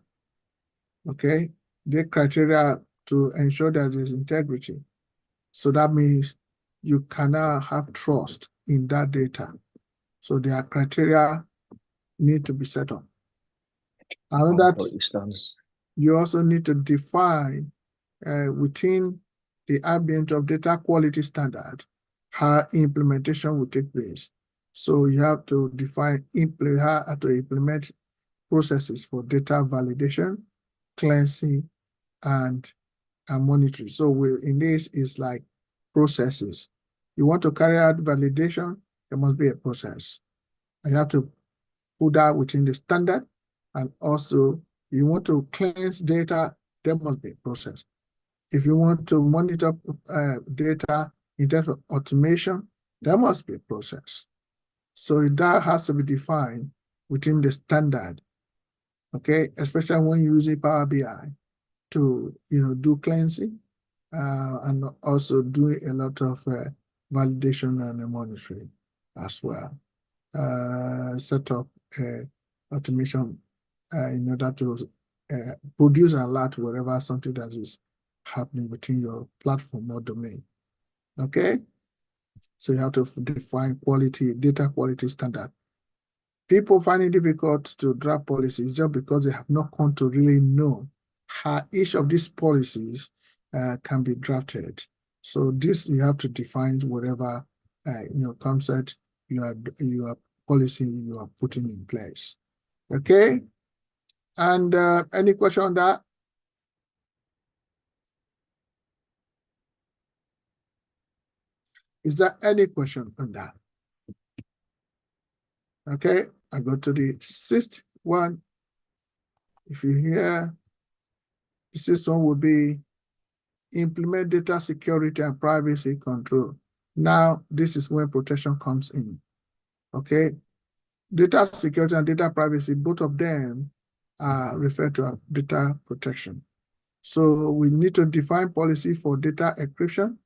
Okay? The criteria to ensure that there's integrity. So that means you cannot have trust in that data. So their criteria need to be set up. Another quality standards. You also need to define within the ambient of data quality standard how implementation will take place. So you have to define how to implement processes for data validation, cleansing, and monitoring. So in this is like processes. You want to carry out validation, there must be a process. And you have to put that within the standard, and also you want to cleanse data, there must be a process. If you want to monitor data in terms of automation, there must be a process. So that has to be defined within the standard, okay? Especially when you're using Power BI to do cleansing and also do a lot of validation and monitoring as well. Set up automation in order to produce an alert wherever something that is happening within your platform or domain. Okay, so you have to define data quality standard. People find it difficult to draft policies just because they have not come to really know how each of these policies can be drafted. So this you have to define whatever concept you are policy you are putting in place. Okay, and any question on that? Is there any question on that? Okay, I go to the sixth one. If you hear, the sixth one would be implement data security and privacy control. Now, this is when protection comes in. Okay, data security and data privacy, both of them are referred to as data protection. So we need to define policy for data encryption.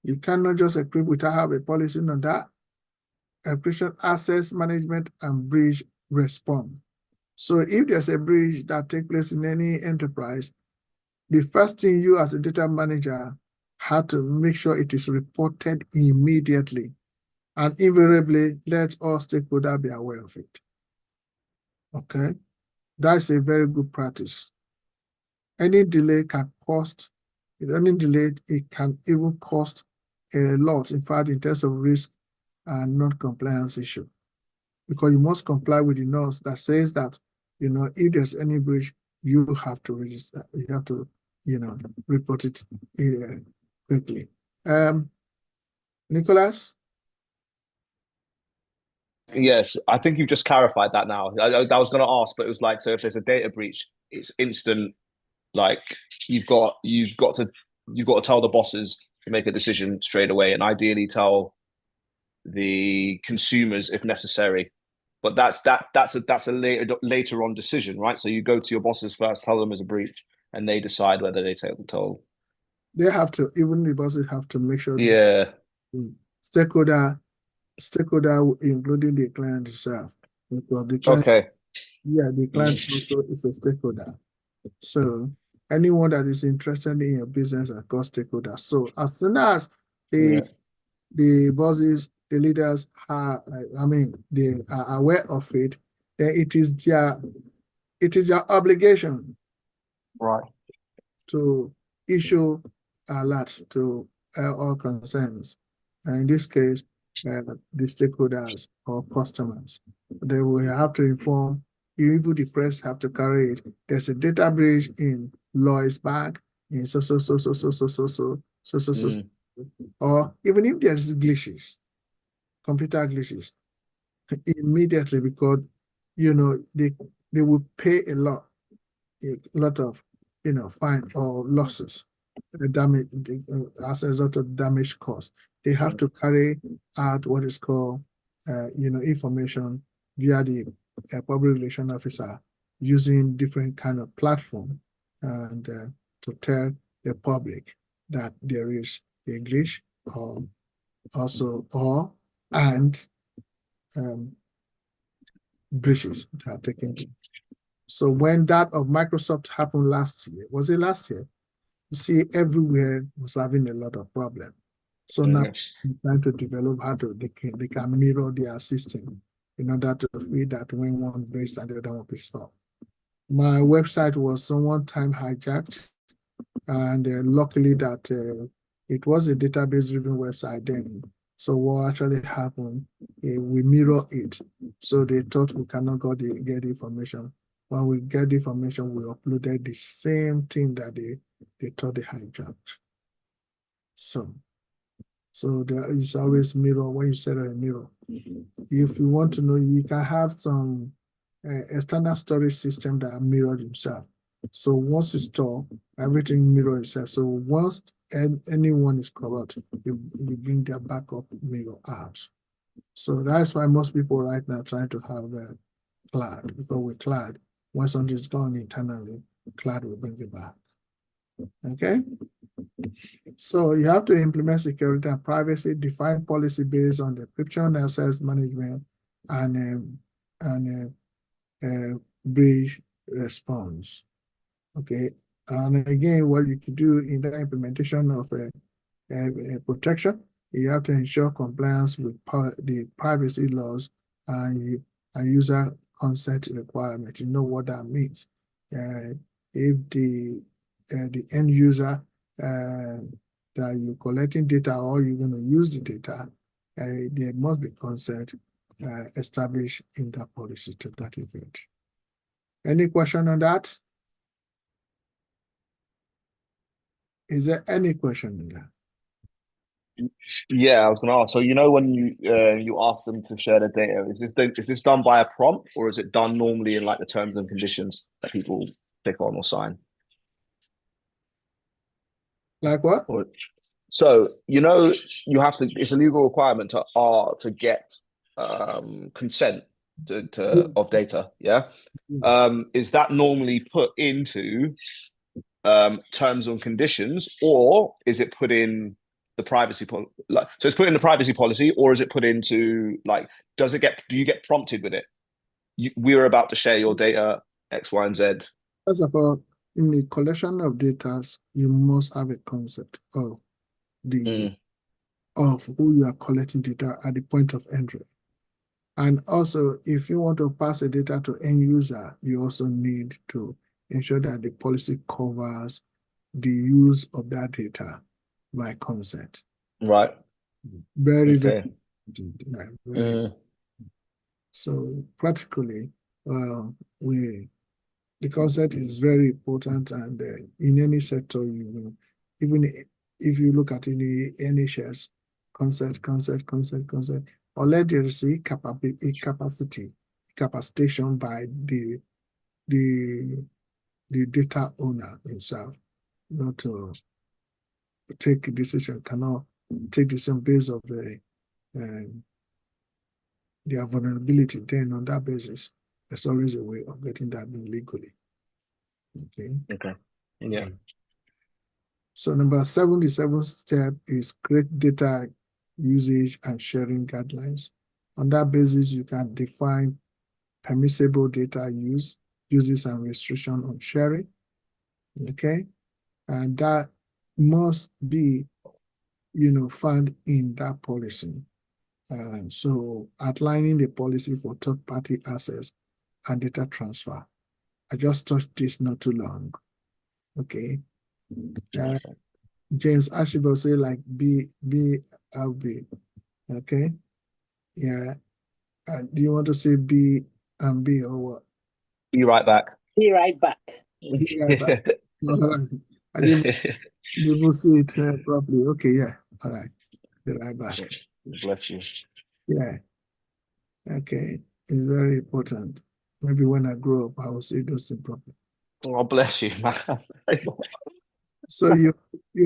You cannot just encrypt without having a policy on that. Encryption, access management, and breach response. So if there's a breach that takes place in any enterprise, the first thing you as a data manager have to make sure it is reported immediately, and invariably let all stakeholders be aware of it. Okay, that's a very good practice. Any delay can cost, any delay, it can even cost a lot, in fact, in terms of risk and non-compliance issue. Because you must comply with the norms that says that, if there's any breach, you have to register, you have to, report it quickly. Nicholas? Yes, I think you've just clarified that now. I was going to ask, but it was like, so if there's a data breach, it's instant. Like you've got to tell the bosses to make a decision straight away, and ideally tell the consumers if necessary. But that's a later on decision, right? So you go to your bosses first, tell them there's a breach, and they decide whether they take the toll. They have to, even the bosses have to make sure. Yeah. Stakeholder, including the client itself. Because the client, okay. Yeah, the client also is a stakeholder. So anyone that is interested in your business are called stakeholders. So as soon as the bosses, the leaders are, they are aware of it, then it is their obligation, right, to issue alerts to all concerns. And in this case, the stakeholders or customers. They will have to inform, even the press have to carry it. There's a data breach in Lloyd's Bank, in so, or even if there's glitches, computer glitches, immediately, because they will pay a lot of fine or losses, damage as a result of damage caused. They have to carry out what is called information via the public relation officer, using different kind of platform, and to tell the public that there is a glitch, or breaches that are taking place. So when that of Microsoft happened last year, was it last year? You see, everywhere was having a lot of problem. So now we're trying to develop how they can mirror their system in order to feed that when one breaks and the other one is stopped. My website was one time hijacked, and luckily that it was a database-driven website then. So what actually happened, we mirror it. So they thought we cannot get the information. When we get the information, we uploaded the same thing that they thought they hijacked. So there is always mirror when you set a mirror. If you want to know, you can have some external storage system that are mirrored themselves. So once it's stored, everything mirrors itself. So once anyone is corrupt, you bring their backup mirror out. So that's why most people right now trying to have cloud, because with cloud, when something's gone internally, cloud will bring it back. Okay? So you have to implement security and privacy, define policy based on the encryption, access management, and breach response. Okay, and again, what you can do in the implementation of protection. You have to ensure compliance with the privacy laws and user consent requirement. You know what that means. If the end user that you're collecting data or you're going to use the data, there must be consent established in that policy to that effect. Any question on that? Is there any question on that? Yeah, I was going to ask. So when you ask them to share the data, is this done by a prompt, or is it done normally in like the terms and conditions that people click on or sign? Like what? So you have to. It's a legal requirement to get consent of data. Yeah. Is that normally put into terms and conditions, or is it put in the privacy policy? So it's put in the privacy policy, or is it put into do you get prompted with it? We're about to share your data X, Y, and Z. First of all, in the collection of data, you must have a concept of of who you are collecting data at the point of entry. And also, if you want to pass a data to end user, you also need to ensure that the policy covers the use of that data by consent. Right. Very, Okay. very. So practically, the consent is very important, and in any sector, even if you look at any NHS, consent, unless there is a capacitation by the data owner himself, not to take a decision, cannot take decision based on their vulnerability. Then on that basis, there's always a way of getting that done legally. Okay. Okay. Yeah. So number 77 step is create data usage and sharing guidelines. On that basis, you can define permissible data uses and restriction on sharing. Okay. And that must be, found in that policy. So outlining the policy for third-party access and data transfer. I just touched this not too long. Okay. James Ashibel say like BLB. Okay. Yeah. Do you want to say B and B or what? Be right back. Be right back. Be right back. I didn't even see it properly. Okay. Yeah. All right. Be right back. Bless you. Yeah. Okay. It's very important. Maybe when I grow up, I will say those things properly. Oh, bless you, man. So you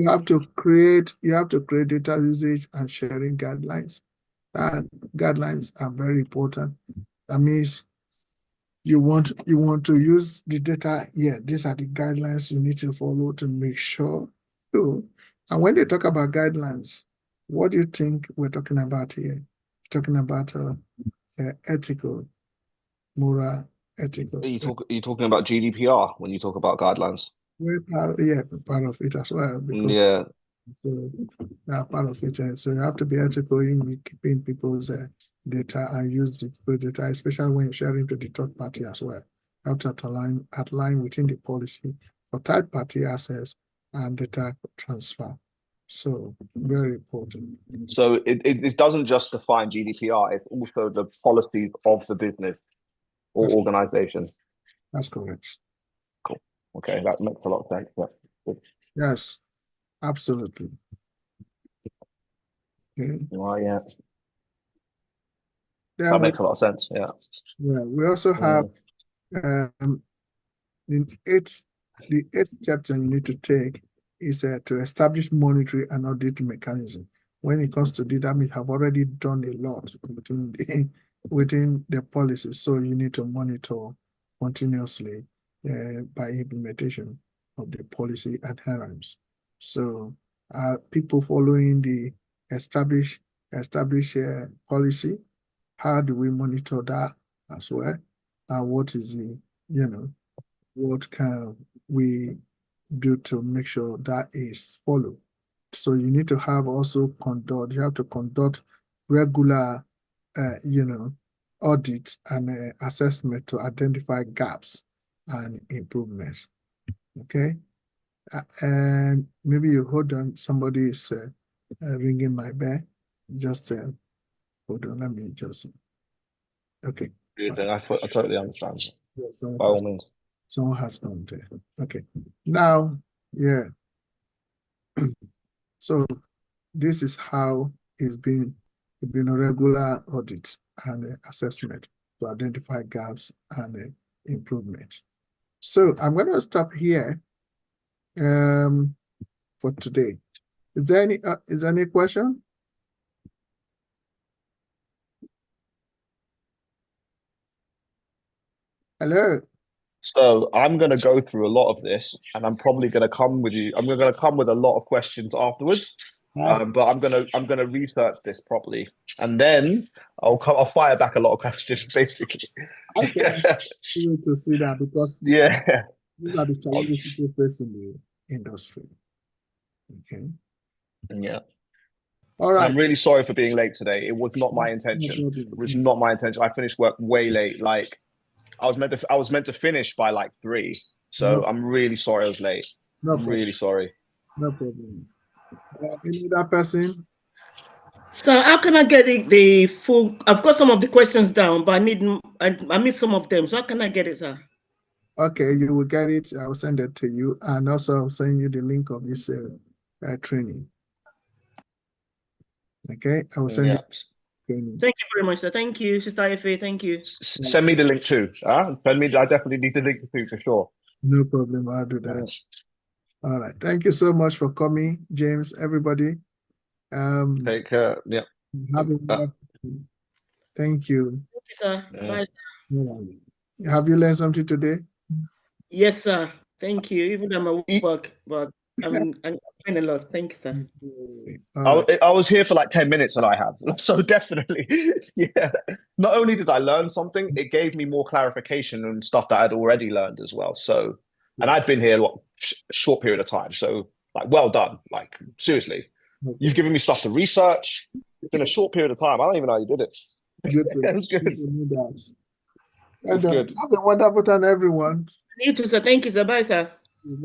have to create data usage and sharing guidelines. Guidelines are very important. That means you want to use the data. Yeah, these are the guidelines you need to follow to make sure. And when they talk about guidelines, what do you think we're talking about here? We're talking about ethical, moral, ethical. Are you talking about GDPR when you talk about guidelines? We're part of it as well, because Yeah. so they are part of it. So you have to be ethical in keeping people's data and use the data, especially when you're sharing to the third party as well. You have to outline within the policy for third party access and data transfer. So very important. So it doesn't just define GDPR, it's also the policies of the business or organization. That's correct. Cool. Okay, that makes a lot of sense. Yeah. Good. Yes, absolutely. Okay. Oh, yeah. Then That makes a lot of sense. Yeah. we also have the eighth step that you need to take is to establish monitoring and audit mechanism. When it comes to data, we have already done a lot within the policy, so you need to monitor continuously by implementation of the policy adherence. So people following the established policy, how do we monitor that as well? And what is the, what can we do to make sure that is followed So you need to have also you have to conduct regular, audit and assessment to identify gaps and improvements. Okay. And maybe you hold on, somebody is ringing my bell. Just hold on, let me just. Okay. I totally understand. Yeah, By all means. someone has gone there. Okay. Now, yeah. So this is how it's been a regular audit and assessment to identify gaps and improvement. So I'm going to stop here for today. Is there any question? Hello. So I'm going to go through a lot of this, and I'm probably going to come with you. I'm going to come with a lot of questions afterwards. But I'm gonna research this properly, and then I'll fire back a lot of questions, basically. Okay. Good to see that, because Yeah, these are the challenges people face in the industry. Okay. yeah. All right. I'm really sorry for being late today. It was not my intention. No It was not my intention. I finished work way late. Like I was meant to finish by like 3. So I'm really sorry I was late. No I'm problem. really sorry. No problem. Any other person? So how can I get the full? I've got some of the questions down, but I missed some of them. So how can I get it, sir? Okay, you will get it. I will send it to you, and also I'll send you the link of this training. Okay, I will send you training. Thank you very much, sir. Thank you, Sister Ife. Thank you. Send me the link too. Send me. I definitely need the link too for sure. No problem. I'll do that. All right. Thank you so much for coming, James. Everybody. Take care. Yeah. Thank you. Thank you, sir. Bye. Have you learned something today? Yes, sir. Thank you. Even though I'm at work, but I'm learning a lot. Thank you, sir. I was here for like 10 minutes, and I have. So definitely, yeah. Not only did I learn something, it gave me more clarification and stuff that I'd already learned as well. So, and I'd been here a short period of time. So, like, well done. Like, seriously, you've given me stuff to research. It's been a short period of time. I don't even know how you did it. Good to, It was good. good to know that. It was good. Have a wonderful time, everyone. You too, sir. Thank you, sir. Bye, sir.